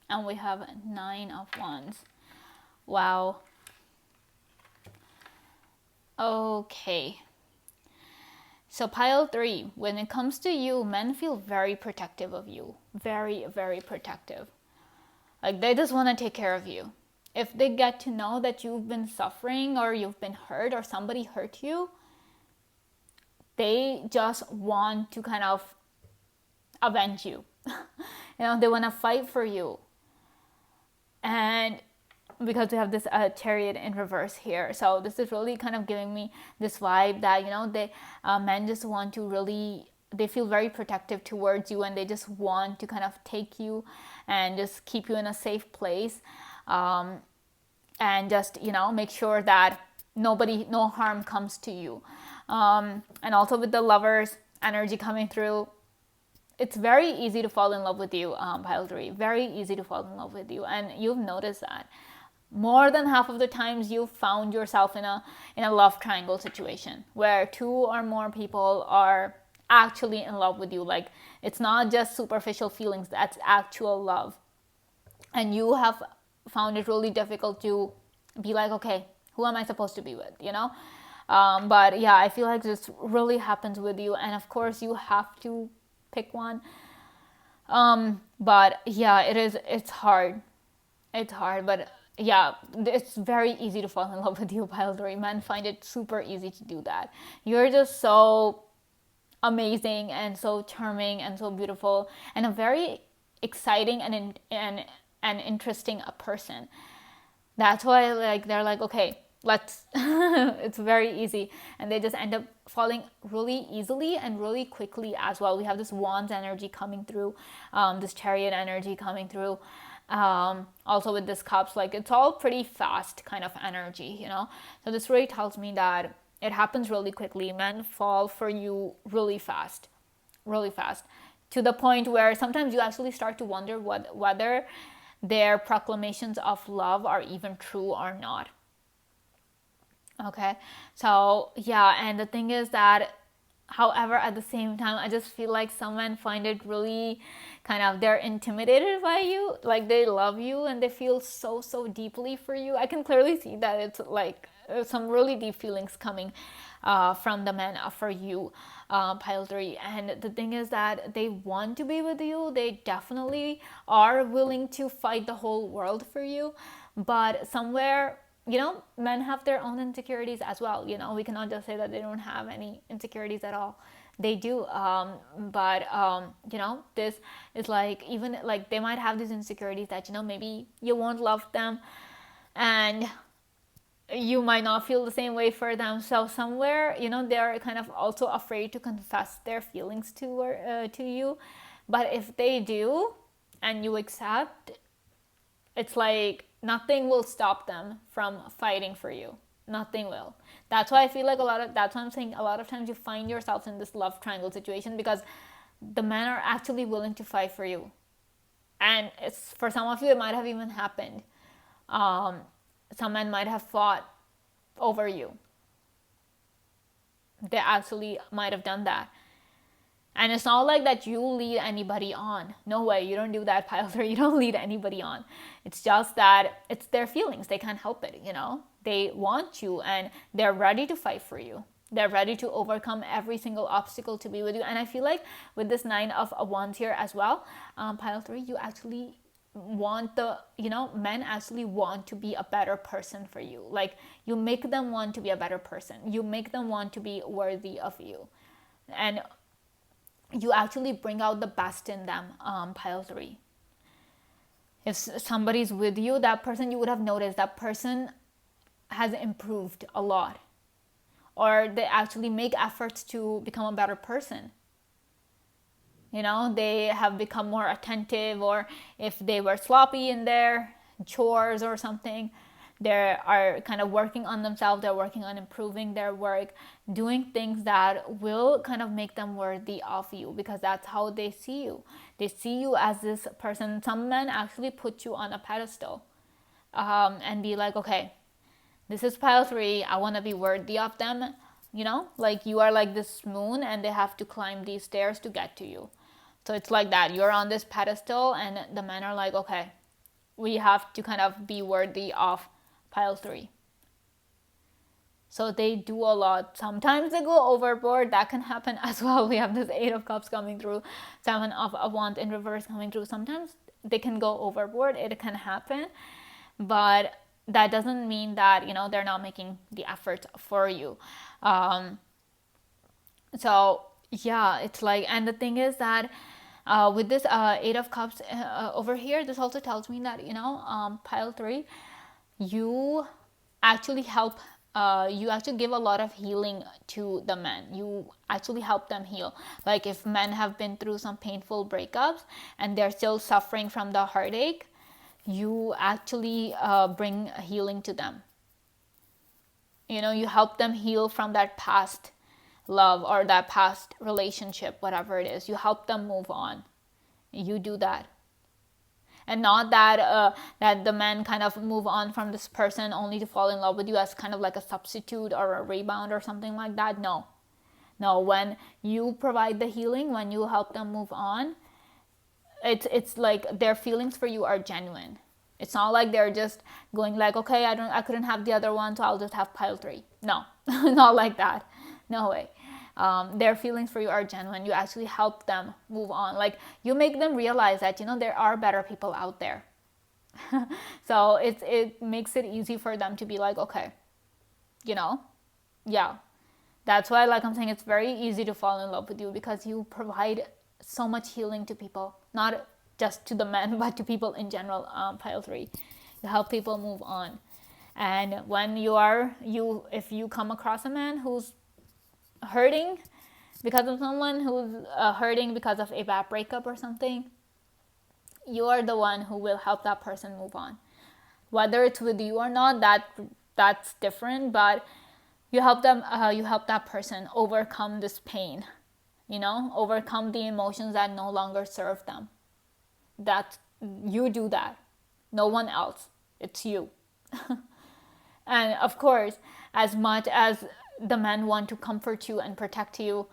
S1: and we have 9 of Wands. Wow. Okay. So pile 3, when it comes to you, men feel very protective of you. Very, very protective. Like, they just want to take care of you. If they get to know that you've been suffering, or you've been hurt, or somebody hurt you, they just want to kind of avenge you. You know, they want to fight for you. And because we have this Chariot in reverse here, so this is really kind of giving me this vibe that, you know, they men just want to really, they feel very protective towards you, and they just want to kind of take you and just keep you in a safe place, and just, you know, make sure that no harm comes to you. And also with the Lovers energy coming through, it's very easy to fall in love with you, pile 3. Very easy to fall in love with you, and you've noticed that more than half of the times you've found yourself in a love triangle situation where 2 or more people are actually in love with you. Like, it's not just superficial feelings, that's actual love. And you have found it really difficult to be like, okay, who am I supposed to be with, you know? But yeah, I feel like this really happens with you, and of course you have to pick one. But yeah, it's hard, but yeah, it's very easy to fall in love with you, pile 3. Men find it super easy to do that. You're just so amazing and so charming and so beautiful, and a very exciting and interesting person. That's why, like, they're like, okay, let's it's very easy, and they just end up falling really easily and really quickly as well. We have this Wands energy coming through, this Chariot energy coming through, also with this Cups. Like, it's all pretty fast kind of energy, you know. So this really tells me that it happens really quickly. Men fall for you really fast, to the point where sometimes you actually start to wonder whether their proclamations of love are even true or not. Okay, so yeah, and the thing is that, however, at the same time, I just feel like some men find it really kind of, they're intimidated by you. Like, they love you and they feel so deeply for you. I can clearly see that it's like some really deep feelings coming from the men for you, pile 3. And the thing is that they want to be with you. They definitely are willing to fight the whole world for you, but somewhere, you know, men have their own insecurities as well. You know, we cannot just say that they don't have any insecurities at all. They do. But you know, this is like, even like, they might have these insecurities that, you know, maybe you won't love them, and you might not feel the same way for them. So somewhere, they're kind of also afraid to confess their feelings to you. But if they do and you accept, it's like nothing will stop them from fighting for you. Nothing will. That's why I feel like that's why I'm saying a lot of times you find yourself in this love triangle situation, because the men are actually willing to fight for you. And it's, for some of you, it might have even happened. Some men might have fought over you. They actually might have done that. And it's not like that you lead anybody on. No way, you don't do that, pile 3. You don't lead anybody on. It's just that it's their feelings. They can't help it, They want you and they're ready to fight for you. They're ready to overcome every single obstacle to be with you. And I feel like with this 9 of Wands here as well, pile 3, you actually want men actually want to be a better person for you. Like, you make them want to be a better person. You make them want to be worthy of you. And you actually bring out the best in them, pile 3. If somebody's with you, that person, you would have noticed that person has improved a lot, or they actually make efforts to become a better person. They have become more attentive, or if they were sloppy in their chores or something, they are kind of working on themselves. They're working on improving their work, doing things that will kind of make them worthy of you, because that's how they see you. They see you as this person. Some men actually put you on a pedestal, and be like, okay, this is pile 3. I want to be worthy of them. Like, you are like this moon and they have to climb these stairs to get to you. So it's like that. You're on this pedestal and the men are like, okay, we have to kind of be worthy of pile 3. So they do a lot. Sometimes they go overboard. That can happen as well. We have this 8 of Cups coming through, 7 of Wands in reverse coming through. Sometimes they can go overboard. It can happen. But that doesn't mean that, they're not making the effort for you. So yeah, it's like, and the thing is that with this 8 of Cups over here, this also tells me that, pile 3, you actually help, you actually give a lot of healing to the men. You actually help them heal. Like, if men have been through some painful breakups and they're still suffering from the heartache, you actually bring healing to them. You help them heal from that past love or that past relationship, whatever it is. You help them move on. You do that. And not that that the men kind of move on from this person only to fall in love with you as kind of like a substitute or a rebound or something like that. No, when you provide the healing, when you help them move on, it's like their feelings for you are genuine. It's not like they're just going like, okay, I couldn't have the other one, so I'll just have pile 3. No, not like that. No way. Their feelings for you are genuine. You actually help them move on. Like, you make them realize that, there are better people out there. So it makes it easy for them to be like, okay, yeah. That's why, like I'm saying, it's very easy to fall in love with you, because you provide so much healing to people, not just to the men, but to people in general. Pile 3, you help people move on. And when if you come across a man who's hurting because of someone, who's hurting because of a bad breakup or something, you are the one who will help that person move on. Whether it's with you or not, that's different, but you help them. You help that person overcome this pain. Overcome the emotions that no longer serve them. That you do that. No one else. It's you. And of course, as much as the men want to comfort you and protect you,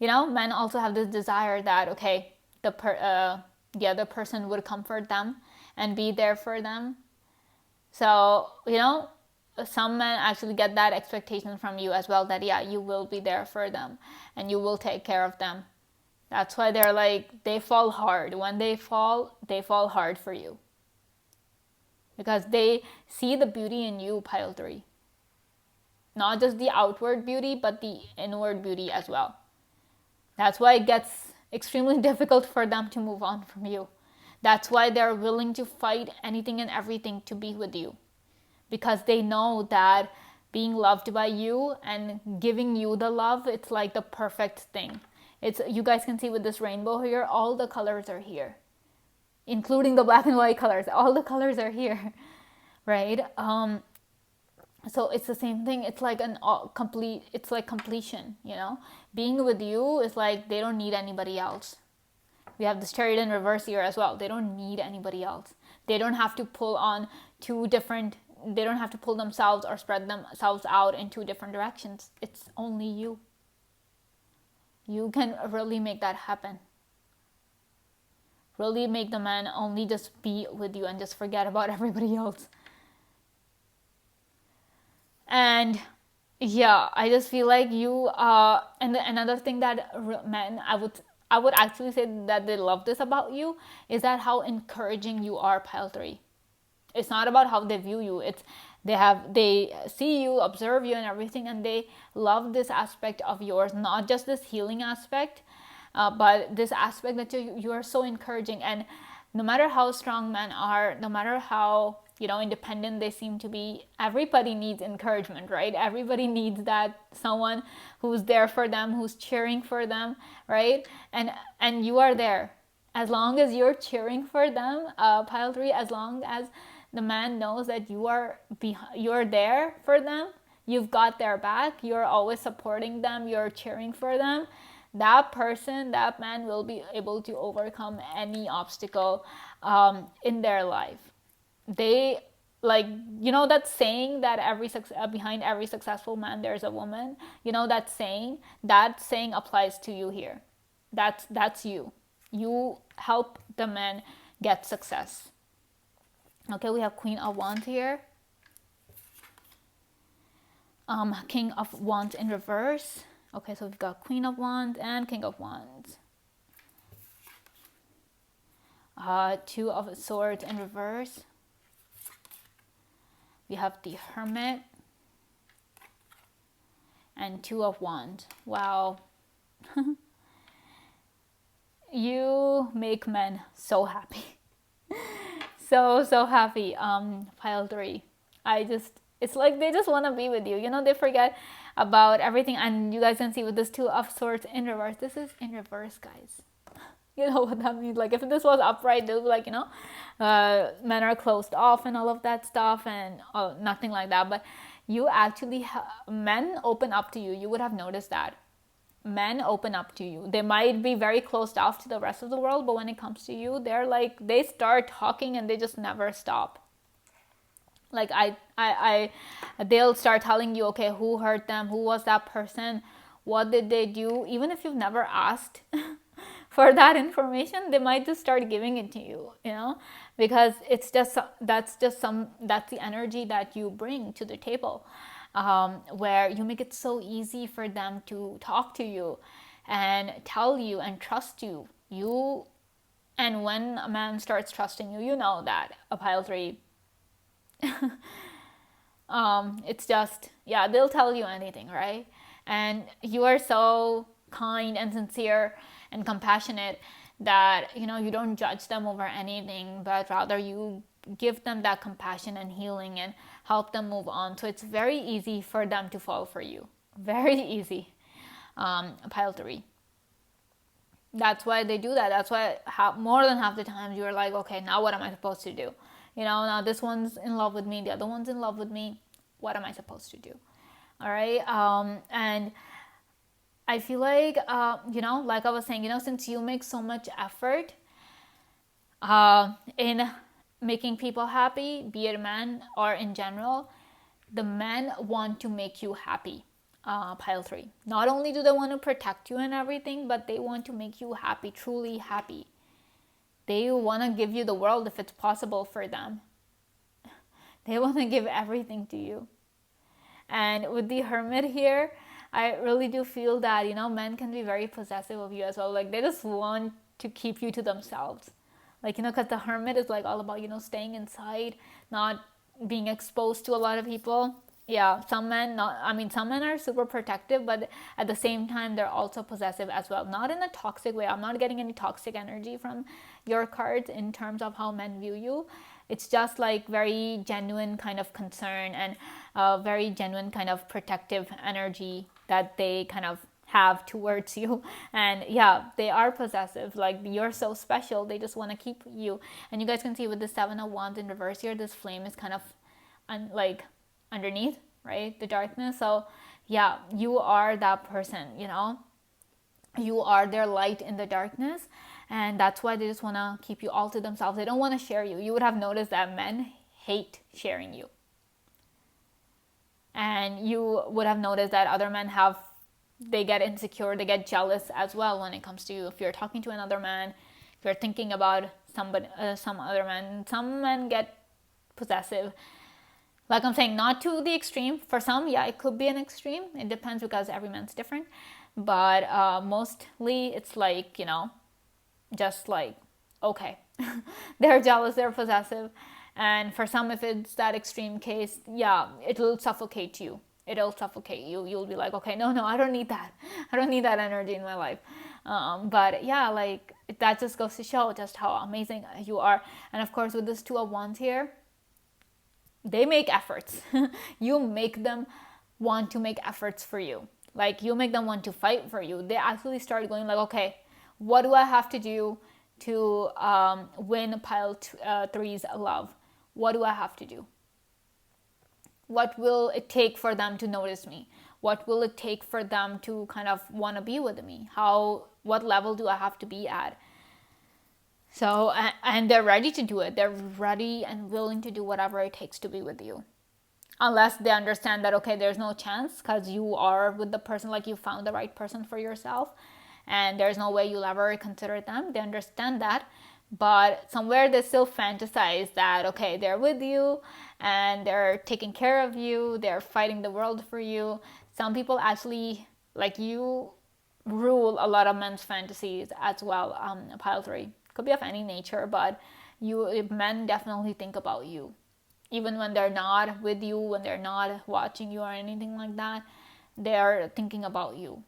S1: men also have this desire that, okay, the other person would comfort them and be there for them. So, some men actually get that expectation from you as well, that, yeah, you will be there for them and you will take care of them. That's why they're like, they fall hard. When they fall hard for you. Because they see the beauty in you, pile 3. Not just the outward beauty, but the inward beauty as well. That's why it gets extremely difficult for them to move on from you. That's why they're willing to fight anything and everything to be with you. because they know that being loved by you and giving you the love, it's like the perfect thing. It's, you guys can see with this rainbow here, all the colors are here, including the black and white colors. All the colors are here, right? So it's the same thing. It's like an complete, it's like completion, you know. Being with you is like they don't need anybody else. We have this chariot in reverse here as well. They don't need anybody else. They don't have to pull on two different, they don't have to pull themselves or spread themselves out in two different directions. It's only you. You can really make that happen. Really make the man only just be with you and just forget about everybody else. And yeah, I just feel like you and another thing that men, I would actually say that they love this about you is that how encouraging you are, pile 3. It's not about how they view you. It's they see you, observe you and everything, and they love this aspect of yours, not just this healing aspect, but this aspect that you are so encouraging. And no matter how strong men are, no matter how, you know, independent they seem to be, everybody needs encouragement, right? Everybody needs that someone who's there for them, who's cheering for them, right? And you are there. As long as you're cheering for them, pile 3, as long as the man knows that you're there for them, you've got their back, you're always supporting them, you're cheering for them, that person, that man will be able to overcome any obstacle in their life. They, like, you know that saying that behind every successful man there's a woman, you know that saying applies to you here. That's you help the man get success. Okay, we have Queen of Wands here, King of Wands in reverse. Okay, so we've got Queen of Wands and King of Wands. Two of Swords in reverse. We have the Hermit and Two of Wands. Wow. You make men so happy. So happy. Pile 3. It's like they just want to be with you. You know, they forget about everything. And you guys can see with this Two of Swords in reverse. This is in reverse, guys. You know what that means? Like if this was upright, they'll be like, you know, men are closed off and all of that stuff, and nothing like that. But you actually, men open up to you. You would have noticed that. Men open up to you. They might be very closed off to the rest of the world, but when it comes to you, they're like, they start talking and they just never stop. Like they'll start telling you, okay, who hurt them? Who was that person? What did they do? Even if you've never asked for that information, they might just start giving it to you, you know, because that's the energy that you bring to the table, where you make it so easy for them to talk to you and tell you and trust you. And when a man starts trusting you, you know that a pile 3, it's just, yeah, they'll tell you anything, right? And you are so kind and sincere and compassionate that, you know, you don't judge them over anything, but rather you give them that compassion and healing and help them move on. So it's very easy for them to fall for you. Very easy. Pile 3. That's why they do that. That's why more than half the time you're like, okay, now what am I supposed to do? You know, now this one's in love with me, the other one's in love with me. What am I supposed to do? All right. And I feel like, you know, like I was saying, you know, since you make so much effort in making people happy, be it a man or in general, the men want to make you happy. Pile 3. Not only do they want to protect you and everything, but they want to make you happy, truly happy. They want to give you the world if it's possible for them. They want to give everything to you. And with the Hermit here, I really do feel that, you know, men can be very possessive of you as well. Like they just want to keep you to themselves. Like, you know, because the Hermit is like all about, you know, staying inside, not being exposed to a lot of people. Yeah, some men are super protective, but at the same time, they're also possessive as well. Not in a toxic way. I'm not getting any toxic energy from your cards in terms of how men view you. It's just like very genuine kind of concern and very genuine kind of protective energy that they kind of have towards you. And yeah, they are possessive, like you're so special, they just want to keep you. And you guys can see with the 7 of Wands in reverse here, this flame is kind of like underneath, right, the darkness. So yeah, you are that person, you know, you are their light in the darkness, and that's why they just want to keep you all to themselves. They don't want to share you. You would have noticed that men hate sharing you, and you would have noticed that other men have, they get insecure, they get jealous as well when it comes to you. If you're talking to another man, if you're thinking about somebody, some other man, some men get possessive. Like I'm saying, not to the extreme. For some, yeah, it could be an extreme. It depends because every man's different. But mostly it's like, you know, just like, okay, they're jealous, they're possessive. And for some, if it's that extreme case, yeah, it'll suffocate you. It'll suffocate you. You'll be like, okay, no, I don't need that. I don't need that energy in my life. But yeah, like that just goes to show just how amazing you are. And of course, with this 2 of Wands here, they make efforts. You make them want to make efforts for you. Like you make them want to fight for you. They actually start going like, okay, what do I have to do to win pile three's love? What do I have to do? What will it take for them to notice me? What will it take for them to kind of want to be with me? What level do I have to be at? So, and they're ready to do it. They're ready and willing to do whatever it takes to be with you. Unless they understand that, okay, there's no chance because you are with the person, like you found the right person for yourself and there's no way you'll ever consider them. They understand that. But somewhere they still fantasize that, okay, they're with you and they're taking care of you. They're fighting the world for you. Some people actually, like you, rule a lot of men's fantasies as well. Pile 3 could be of any nature, but men definitely think about you, even when they're not with you, when they're not watching you or anything like that. They're thinking about you,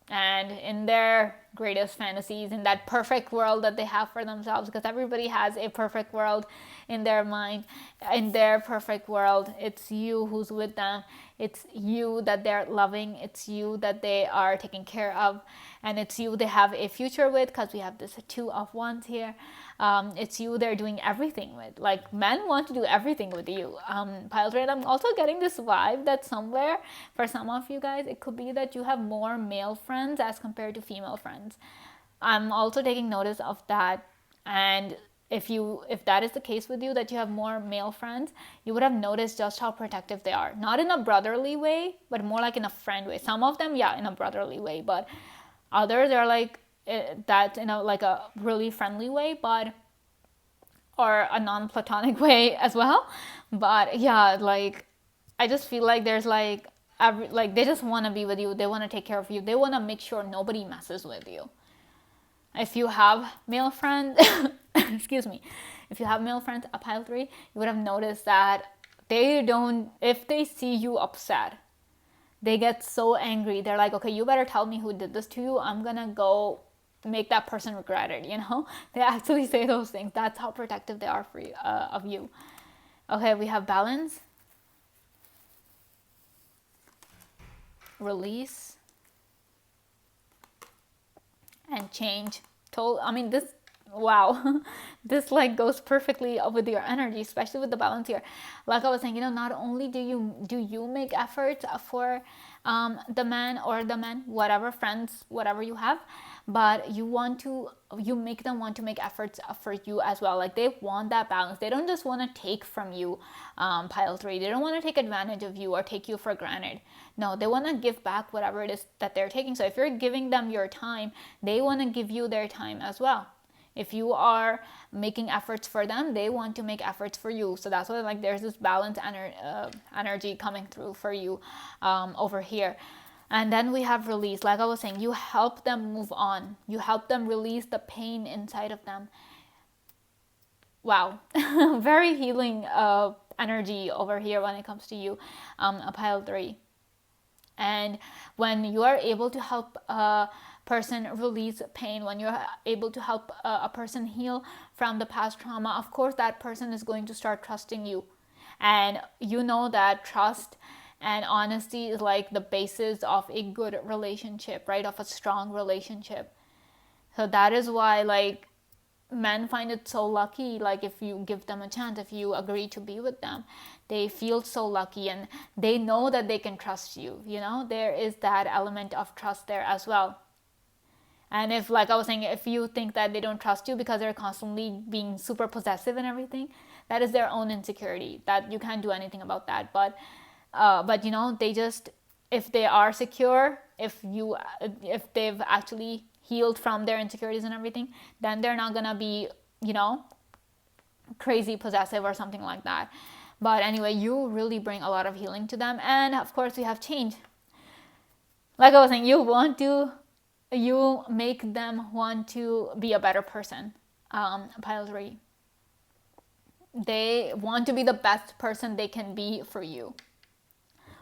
S1: and in their greatest fantasies, in that perfect world that they have for themselves, because everybody has a perfect world in their mind. In their perfect world, it's you who's with them, it's you that they're loving, it's you that they are taking care of, and it's you they have a future with, because we have this 2 of Wands here. It's you they're doing everything with. Like men want to do everything with you. Pile 3, I'm also getting this vibe that somewhere for some of you guys, it could be that you have more male friends as compared to female friends. I'm also taking notice of that. And if that is the case with you, that you have more male friends, you would have noticed just how protective they are. Not in a brotherly way, but more like in a friend way. Some of them, yeah, in a brotherly way, but others are like that in a like a really friendly way, but or a non-platonic way as well. But yeah, like I just feel like there's like they just want to be with you. They want to take care of you. They want to make sure nobody messes with you. If you have male friends, excuse me, if you have male friends, a Pile 3, you would have noticed that they don't, if they see you upset, they get so angry. They're like, okay, you better tell me who did this to you. I'm gonna go make that person regret it, you know? They actually say those things. That's how protective they are for you, of you. Okay, we have balance, release, and change. I mean, this, wow, this like goes perfectly with your energy, especially with the balance here. Like I was saying, you know, not only do you make efforts for the man or the men, whatever friends, whatever you have, but you make them want to make efforts for you as well. Like they want that balance. They don't just want to take from you, Pile 3. They don't want to take advantage of you or take you for granted. No, they want to give back whatever it is that they're taking. So if you're giving them your time, they want to give you their time as well. If you are making efforts for them, they want to make efforts for you. So that's why like there's this balance energy coming through for you over here. And then we have release. Like I was saying, you help them move on. You help them release the pain inside of them. Wow. Very healing energy over here when it comes to you, a Pile 3. And when you are able to help person release pain, when you're able to help a person heal from the past trauma, of course that person is going to start trusting you. And you know that trust and honesty is like the basis of a good relationship, right? Of a strong relationship. So that is why, like, men find it so lucky, like, if you give them a chance, if you agree to be with them, they feel so lucky, and they know that they can trust you. You know, there is that element of trust there as well. And if, like I was saying, if you think that they don't trust you because they're constantly being super possessive and everything, that is their own insecurity, that you can't do anything about that. But you know, they just, if they are secure, if they've actually healed from their insecurities and everything, then they're not gonna be, you know, crazy possessive or something like that. But anyway, you really bring a lot of healing to them. And of course you have change. Like I was saying, you make them want to be a better person. Pile 3, they want to be the best person they can be for you.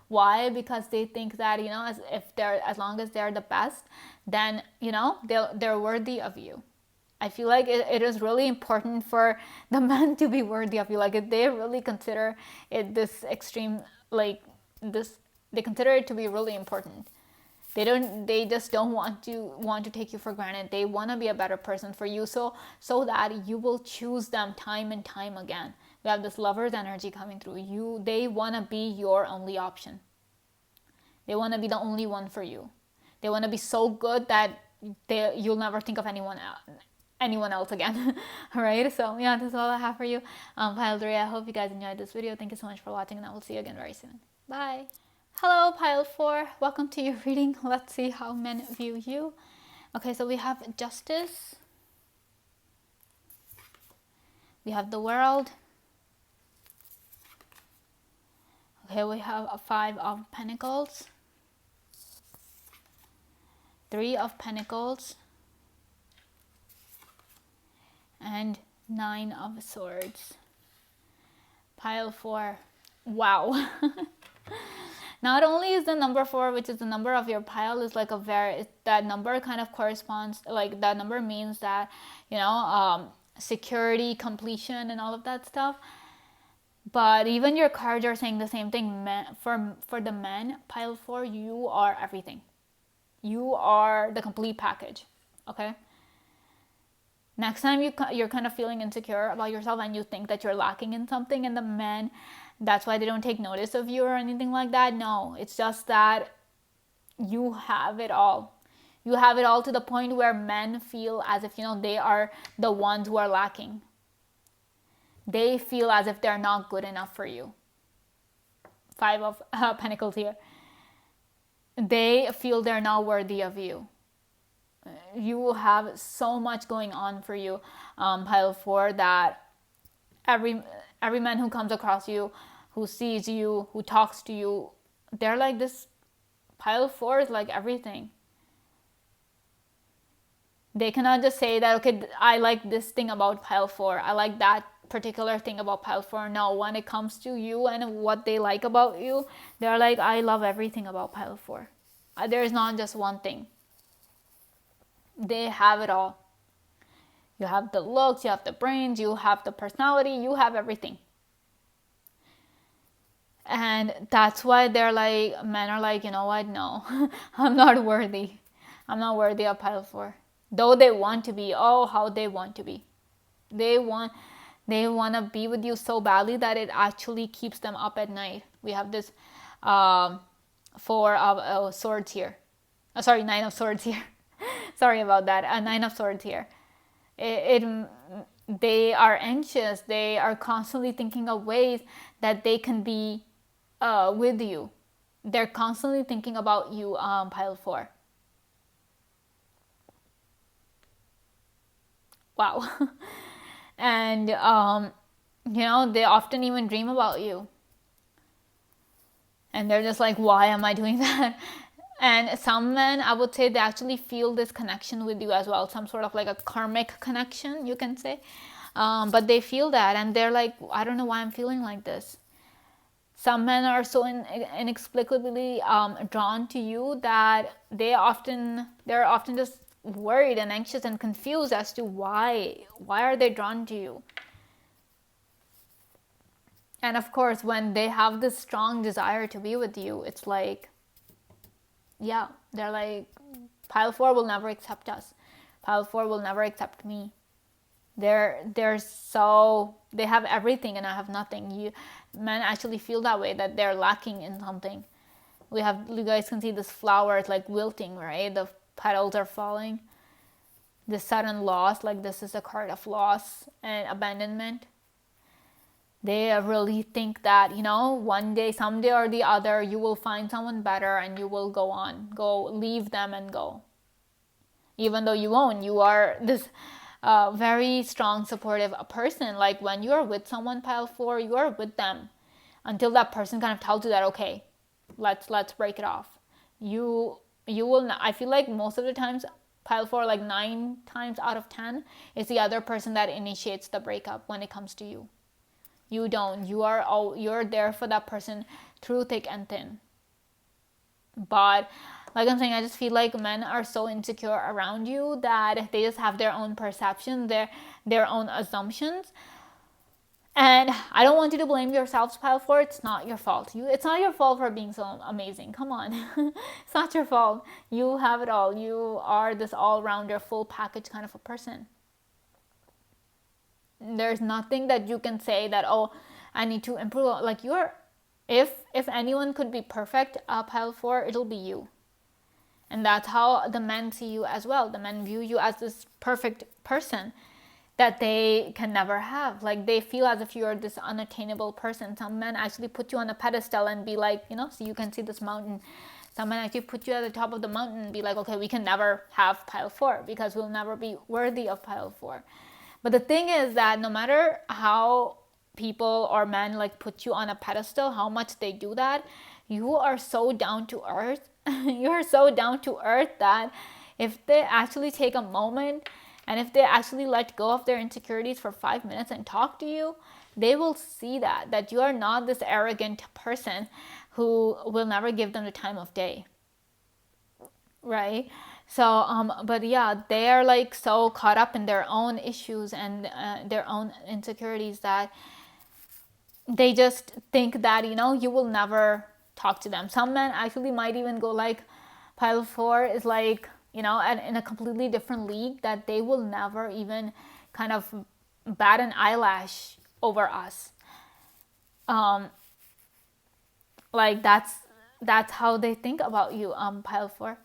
S1: Why? Because they think that, you know, as long as they're the best, then, you know, they're worthy of you. I feel like it is really important for the men to be worthy of you. Like, if they really consider it this extreme, like this, they consider it to be really important. They just don't want to take you for granted. They want to be a better person for you, so that you will choose them time and time again. We have this lover's energy coming through you. They want to be your only option. They want to be the only one for you. They want to be so good that you'll never think of anyone else again. All right, so yeah, this is all I have for you. Pile 3, I hope you guys enjoyed this video. Thank you so much for watching, and I will see you again very soon. Bye. Hello, Pile 4. Welcome to your reading. Let's see how men view you. Okay, so we have Justice. We have the World. Okay, we have a 5 of Pentacles. 3 of Pentacles. And 9 of Swords. Pile 4. Wow. Not only is the number 4, which is the number of your pile, is like that number kind of corresponds, like that number means that, you know, security, completion, and all of that stuff. But even your cards are saying the same thing. For the men, pile 4, you are everything. You are the complete package. Okay. Next time you're kind of feeling insecure about yourself and you think that you're lacking in something, and the men, that's why they don't take notice of you or anything like that. No, it's just that you have it all. You have it all to the point where men feel as if, you know, they are the ones who are lacking. They feel as if they're not good enough for you. 5 of Pentacles here. They feel they're not worthy of you. You have so much going on for you, Pile 4, that every man who comes across you, who sees you, who talks to you, they're like, this Pile 4 is like everything. They cannot just say that, okay, I like this thing about Pile 4, I like that particular thing about Pile 4. No, when it comes to you and what they like about you, they're like, I love everything about Pile 4. There's not just one thing. They have it all. You have the looks, you have the brains, you have the personality, you have everything. And that's why they're like, men are like, you know what, no, I'm not worthy. I'm not worthy of Pile 4. Though they want to be, oh, how they want to be. They want to be with you so badly that it actually keeps them up at night. We have this 4 of Swords here. 9 of Swords here. Sorry about that. 9 of Swords here. They are anxious. They are constantly thinking of ways that they can be with you. They're constantly thinking about you, Pile 4. Wow. And, you know, they often even dream about you. And they're just like, why am I doing that? And some men, I would say, they actually feel this connection with you as well. Some sort of like a karmic connection, you can say. But they feel that and they're like, I don't know why I'm feeling like this. Some men are so inexplicably drawn to you that they're often just worried and anxious and confused as to why are they drawn to you. And of course, when they have this strong desire to be with you, it's like, yeah, they're like, pile 4 will never accept us. Pile 4 will never accept me. They're so, they have everything and I have nothing. Men actually feel that way, that they're lacking in something. You guys can see this flower, it's like wilting, right? The petals are falling. This sudden loss, like this is a card of loss and abandonment. They really think that, one day, someday or the other, you will find someone better and you will go leave them and go. Even though you won't, you are this very strong, supportive person. Like when you are with someone, pile 4, you are with them until that person kind of tells you that, okay, let's break it off. You will not. I feel like most of the times, pile 4, like 9 times out of 10, is the other person that initiates the breakup when it comes to you. You don't. You're there for that person through thick and thin. But like I'm saying, I just feel like men are so insecure around you that they just have their own perceptions, their own assumptions. And I don't want you to blame yourselves, pile 4. It's not your fault. It's not your fault for being so amazing. Come on. It's not your fault. You have it all. You are this all-rounder, full package kind of a person. There's nothing that you can say that, oh, I need to improve. Like if anyone could be perfect, pile 4, it'll be you. And that's how the men see you as well. The men view you as this perfect person that they can never have. Like they feel as if you're this unattainable person. Some men actually put you on a pedestal and be like, so you can see this mountain. Some men actually put you at the top of the mountain and be like, okay, we can never have pile 4 because we'll never be worthy of pile 4. But the thing is that no matter how people or men like put you on a pedestal, how much they do that, you are so down to earth. You're so down to earth that if they actually take a moment and if they actually let go of their insecurities for 5 minutes and talk to you, they will see that you are not this arrogant person who will never give them the time of day. Right? So, but yeah, they are like so caught up in their own issues and their own insecurities that they just think that, you will never talk to them. Some men actually might even go like, pile 4 is like, in a completely different league, that they will never even kind of bat an eyelash over us. Like that's how they think about you, pile 4.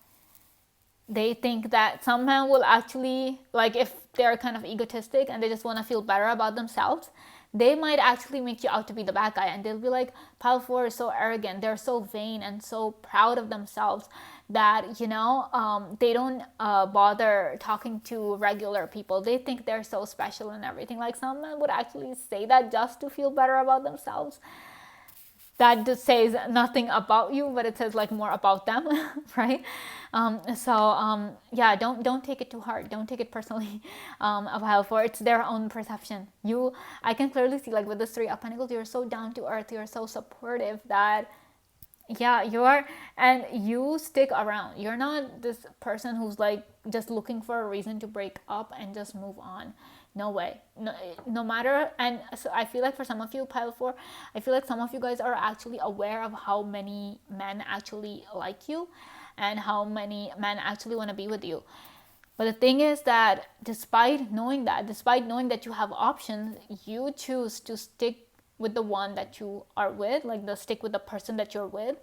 S1: They think that some men will actually, like if they're kind of egotistic and they just want to feel better about themselves, they might actually make you out to be the bad guy. And they'll be like, pile 4 is so arrogant. They're so vain and so proud of themselves that, they don't bother talking to regular people. They think they're so special and everything. Like some men would actually say that just to feel better about themselves. That just says nothing about you, but it says like more about them, right? Yeah, don't take it too hard. Don't take it personally. Of pile 4, it's their own perception. I can clearly see, like with this 3 of Pentacles, you're so down to earth. You're so supportive that, yeah, you stick around. You're not this person who's like just looking for a reason to break up and just move on. No way. No matter. And so I feel like for some of you, pile 4, I feel like some of you guys are actually aware of how many men actually like you and how many men actually want to be with you. But the thing is that despite knowing that you have options, you choose to stick with the one that you are with, like stick with the person that you're with,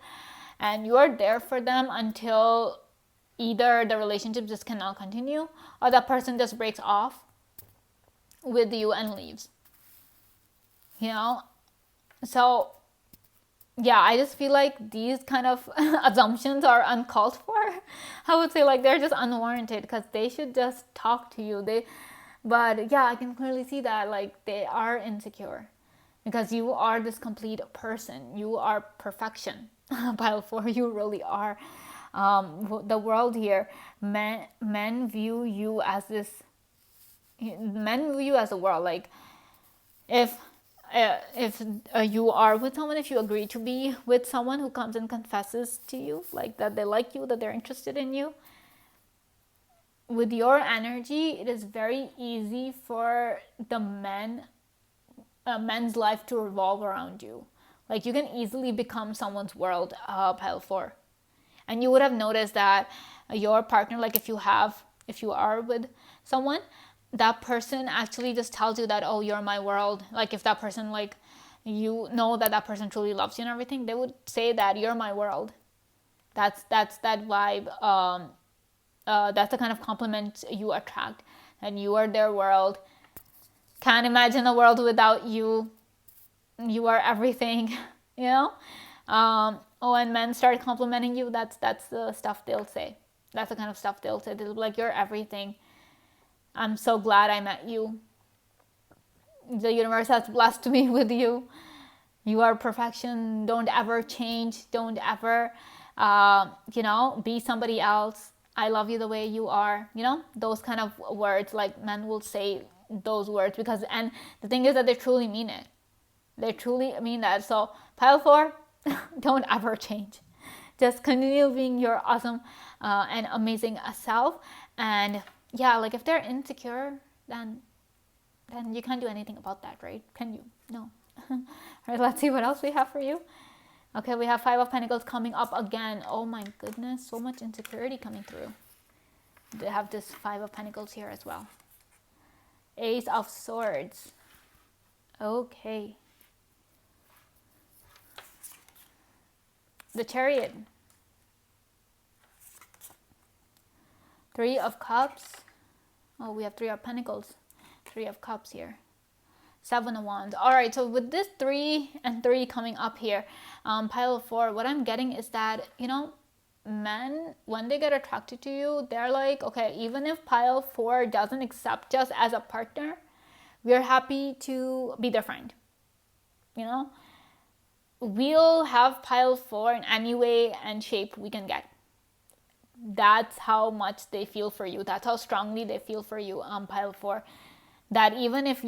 S1: and you are there for them until either the relationship just cannot continue or that person just breaks off with you and leaves. So yeah, I just feel like these kind of assumptions are uncalled for. I would say like they're just unwarranted because they should just talk to you. But yeah, I can clearly see that like they are insecure because you are this complete person. You are perfection. Pile 4, you really are. The world here, men view you as this. Men view you as a world. Like if if you are with someone, if you agree to be with someone who comes and confesses to you like that they like you, that they're interested in you, with your energy, it is very easy for the men's life to revolve around you. Like you can easily become someone's world, pile 4. And you would have noticed that your partner, like if you are with someone, that person actually just tells you that, oh, you're my world. Like if that person, like, you know that that person truly loves you and everything, they would say that you're my world. That's that vibe. That's the kind of compliment you attract, and you are their world. Can't imagine a world without you. You are everything. you know. When men start complimenting you, that's the stuff they'll say. That's the kind of stuff they'll say. They'll be like, you're everything. I'm so glad I met you. The universe has blessed me with you. You are perfection. Don't ever change. Don't ever, be somebody else. I love you the way you are. Those kind of words, like men will say those words and the thing is that they truly mean it. They truly mean that. So, pile 4, don't ever change. Just continue being your awesome and amazing self. And yeah, like if they're insecure, then you can't do anything about that, right? Can you? No. All right, let's see what else we have for you. Okay, we have 5 of Pentacles coming up again. Oh my goodness, so much insecurity coming through. They have this 5 of Pentacles here as well. Ace of Swords. Okay. The Chariot. 3 of Cups. Oh, we have 3 of Pentacles. 3 of Cups here. 7 of Wands. All right, so with this 3 and 3 coming up here, pile 4, what I'm getting is that, men, when they get attracted to you, they're like, okay, even if pile 4 doesn't accept us as a partner, we're happy to be their friend. We'll have pile 4 in any way and shape we can get. That's how much they feel for you. That's how strongly they feel for you, pile 4. That even if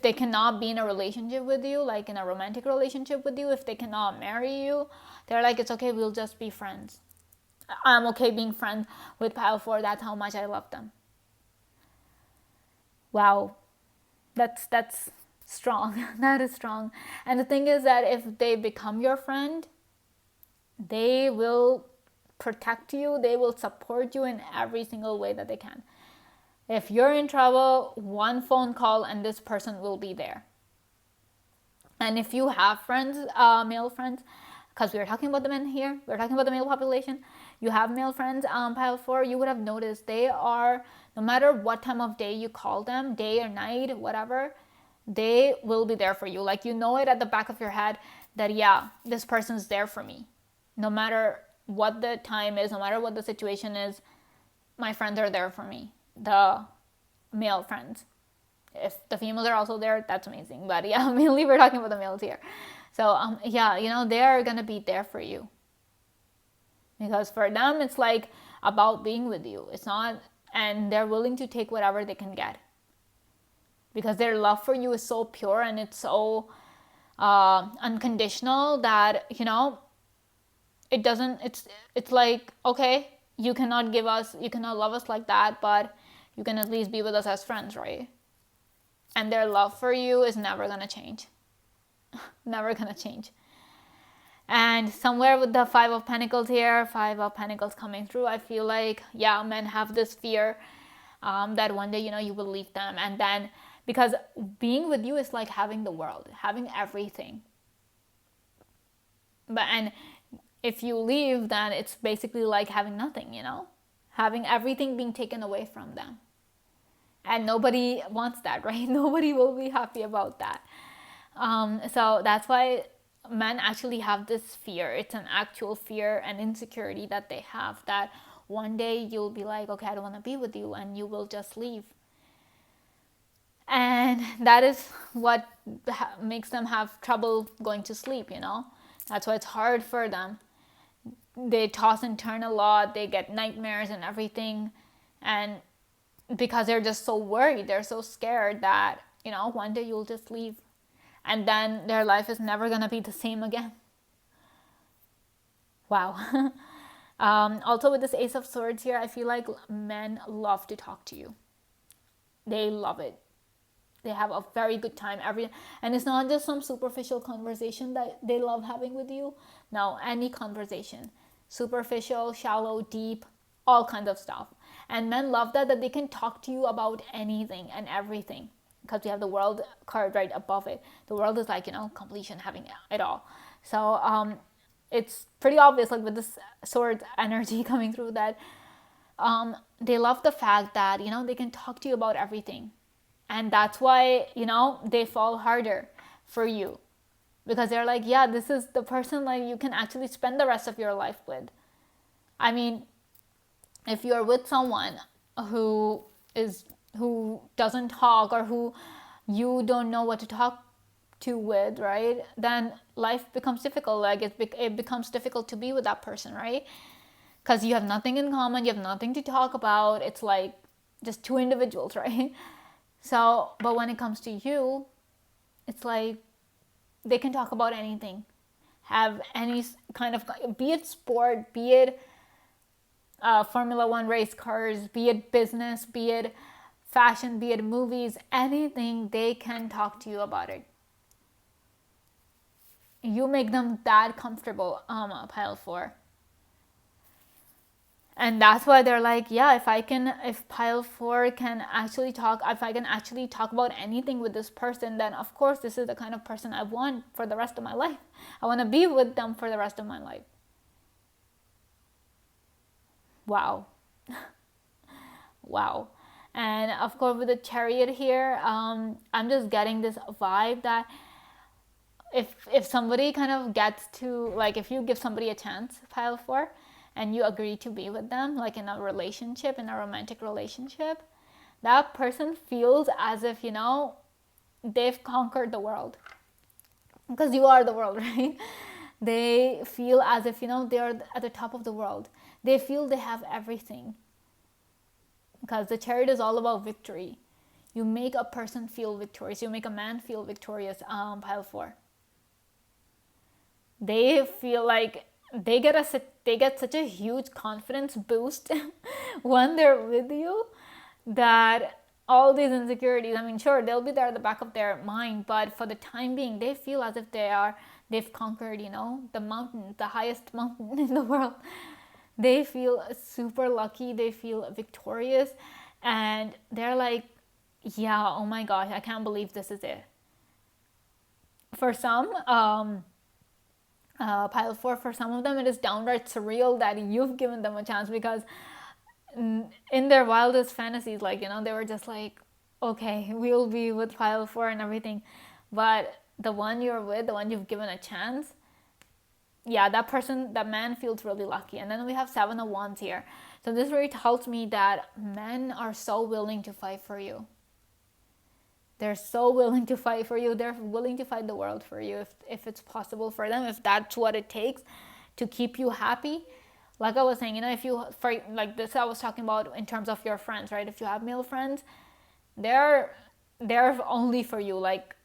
S1: they cannot be in a relationship with you, like in a romantic relationship with you, if they cannot marry you, they're like, it's okay, we'll just be friends. I'm okay being friends with pile 4. That's how much I love them. Wow. That's strong. That is strong. And the thing is that if they become your friend, they will protect you. They will support you in every single way that they can. If you're in trouble, one phone call and this person will be there. And if you have friends, male friends, because we're talking about the men here, we're talking about the male population, you have male friends, pile 4, you would have noticed they are, no matter what time of day you call them, day or night, whatever, they will be there for you. Like, it at the back of your head that, yeah, this person's there for me. No matter what the time is, no matter what the situation is, my friends are there for me. The male friends. If the females are also there, that's amazing. But yeah, mainly we're talking about the males here. So they are gonna be there for you. Because for them, it's like about being with you. It's not, and they're willing to take whatever they can get. Because their love for you is so pure and it's so unconditional that, it doesn't, it's like, okay, you cannot love us like that, but you can at least be with us as friends, right? And their love for you is never gonna change. Never gonna change. And somewhere with the 5 of Pentacles here, 5 of Pentacles coming through, I feel like, yeah, men have this fear that one day, you will leave them. And then, because being with you is like having the world, having everything. And if you leave, then it's basically like having nothing, having everything being taken away from them. And nobody wants that, right? Nobody will be happy about that. So that's why men actually have this fear. It's an actual fear and insecurity that they have, that one day you'll be like, okay, I don't want to be with you, and you will just leave. And that is what makes them have trouble going to sleep, That's why it's hard for them. They toss and turn a lot. They get nightmares and everything. And because they're just so worried, they're so scared that, one day you'll just leave. and then their life is never gonna be the same again. Wow. Also with this Ace of Swords here, I feel like men love to talk to you. They love it. They have a very good time and it's not just some superficial conversation that they love having with you. No, any conversation, superficial, shallow, deep, all kinds of stuff. And men love that they can talk to you about anything and everything, because we have the World card right above it. The World is like, completion, having it all. So it's pretty obvious, like with this sword energy coming through, that they love the fact that they can talk to you about everything. And that's why they fall harder for you, because they're like, yeah, this is the person like you can actually spend the rest of your life with. I mean, if you're with someone who doesn't talk, or who you don't know what to talk to with, right, then life becomes difficult. Like it becomes difficult to be with that person, right? Because you have nothing in common, you have nothing to talk about. It's like just two individuals, right? So, but when it comes to you, it's like they can talk about anything, have any kind of, be it sport, be it Formula One race cars, be it business, be it fashion, be it movies, anything, they can talk to you about it. You make them that comfortable, pile 4. And that's why they're like, yeah, if pile 4 can actually talk, if I can actually talk about anything with this person, then of course this is the kind of person I want for the rest of my life. I want to be with them for the rest of my life. Wow. Wow. And of course with the Chariot here, I'm just getting this vibe that if somebody kind of gets to, like, if you give somebody a chance, pile 4, and you agree to be with them, like in a relationship, in a romantic relationship, that person feels as if, they've conquered the world. Because you are the world, right? They feel as if, they are at the top of the world. They feel they have everything. Because the Chariot is all about victory. You make a person feel victorious. You make a man feel victorious, pile 4. They feel like they get such a huge confidence boost when they're with you, that all these insecurities, I mean, sure, they'll be there at the back of their mind, but for the time being, they feel as if they've conquered, the mountain, the highest mountain in the world. They feel super lucky. They feel victorious, and they're like, yeah, oh my gosh, I can't believe this is it. For some, pile 4, for some of them, it is downright surreal that you've given them a chance, because in their wildest fantasies, like, they were just like, okay, we'll be with pile 4 and everything. But the one you're with, the one you've given a chance, yeah, that man feels really lucky. And then we have 7 of Wands here. So this really tells me that men are so willing to fight for you. They're so willing to fight for you. They're willing to fight the world for you if it's possible for them, if that's what it takes to keep you happy. Like I was saying, if you, for like this, I was talking about in terms of your friends, right? If you have male friends, they're only for you. Like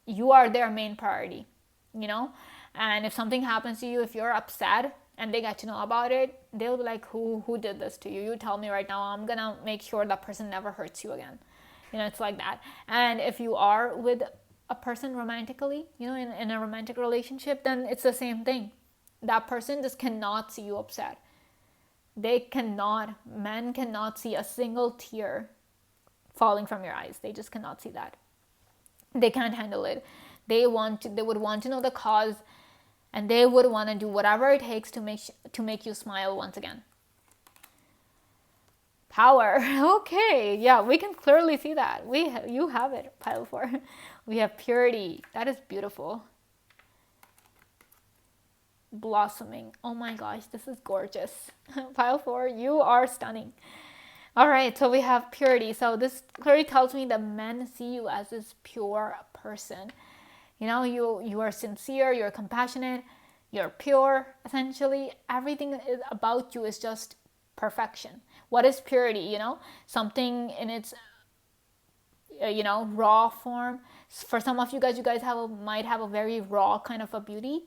S1: you are their main priority, And if something happens to you, if you're upset and they get to know about it, they'll be like, who did this to you? You tell me right now. I'm gonna make sure that person never hurts you again. It's like that. And if you are with a person romantically, in a romantic relationship, then it's the same thing. That person just cannot see you upset. Men cannot see a single tear falling from your eyes. They just cannot see that. They can't handle it. They would want to know the cause, and they would want to do whatever it takes to make you smile once again. Power. Okay, yeah, we can clearly see that. You have it, pile 4. We have purity. That is beautiful. Blossoming. Oh my gosh, this is gorgeous. Pile 4, you are stunning. All right, so we have purity. So this clearly tells me that men see you as this pure person. You are sincere, you're compassionate, you're pure, essentially. Everything about you is just perfection. What is purity? Something in its raw form. For some of you guys might have a very raw kind of a beauty,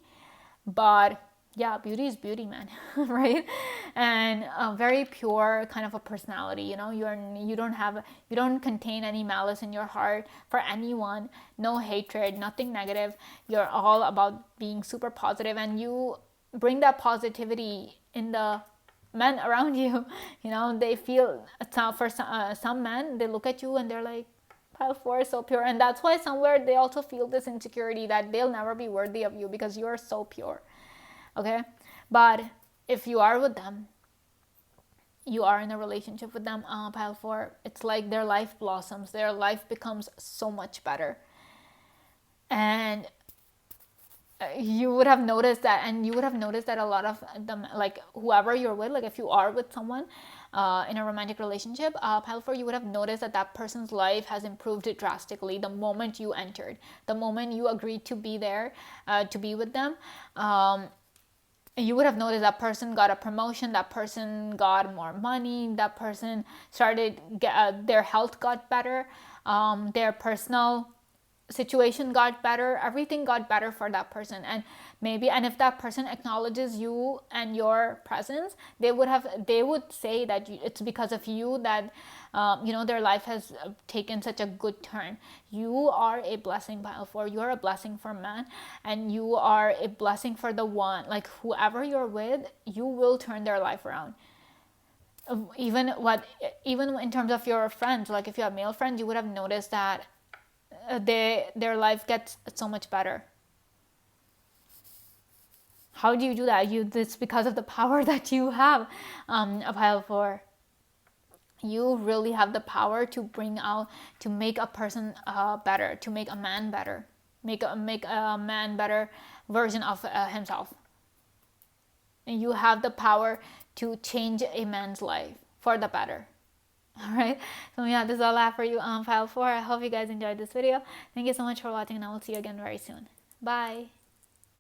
S1: but yeah, beauty is beauty, man. Right? And a very pure kind of a personality. You don't contain any malice in your heart for anyone. No hatred, nothing negative. You're all about being super positive, and you bring that positivity in the men around you. They feel, for some men, they look at you and they're like, pile 4 is so pure. And that's why somewhere they also feel this insecurity that they'll never be worthy of you because you're so pure. Okay? But if you are with them, you are in a relationship with them, pile 4, it's like their life blossoms, their life becomes so much better. And you would have noticed that, a lot of them, like whoever you're with, like if you are with someone in a romantic relationship, pile 4, you would have noticed that person's life has improved drastically the moment you entered, the moment you agreed to be there, to be with them. You would have noticed that person got a promotion, that person got more money, that person started, their health got better, their personal situation got better, everything got better for that person. And if that person acknowledges you and your presence, they would say that it's because of you that their life has taken such a good turn. You are a blessing, pile 4. You are a blessing for man, and you are a blessing for the one, like whoever you're with, you will turn their life around. Even in terms of your friends, like if you have male friends, you would have noticed that their life gets so much better. How do you do that? It's because of the power that you have, a pile 4. You really have the power to make a person better, to make a man better, make a man better version of himself. And you have the power to change a man's life for the better. All right, so yeah, this is all I have for you on pile 4. I hope you guys enjoyed this video. Thank you so much for watching, and I will see you again very soon. Bye.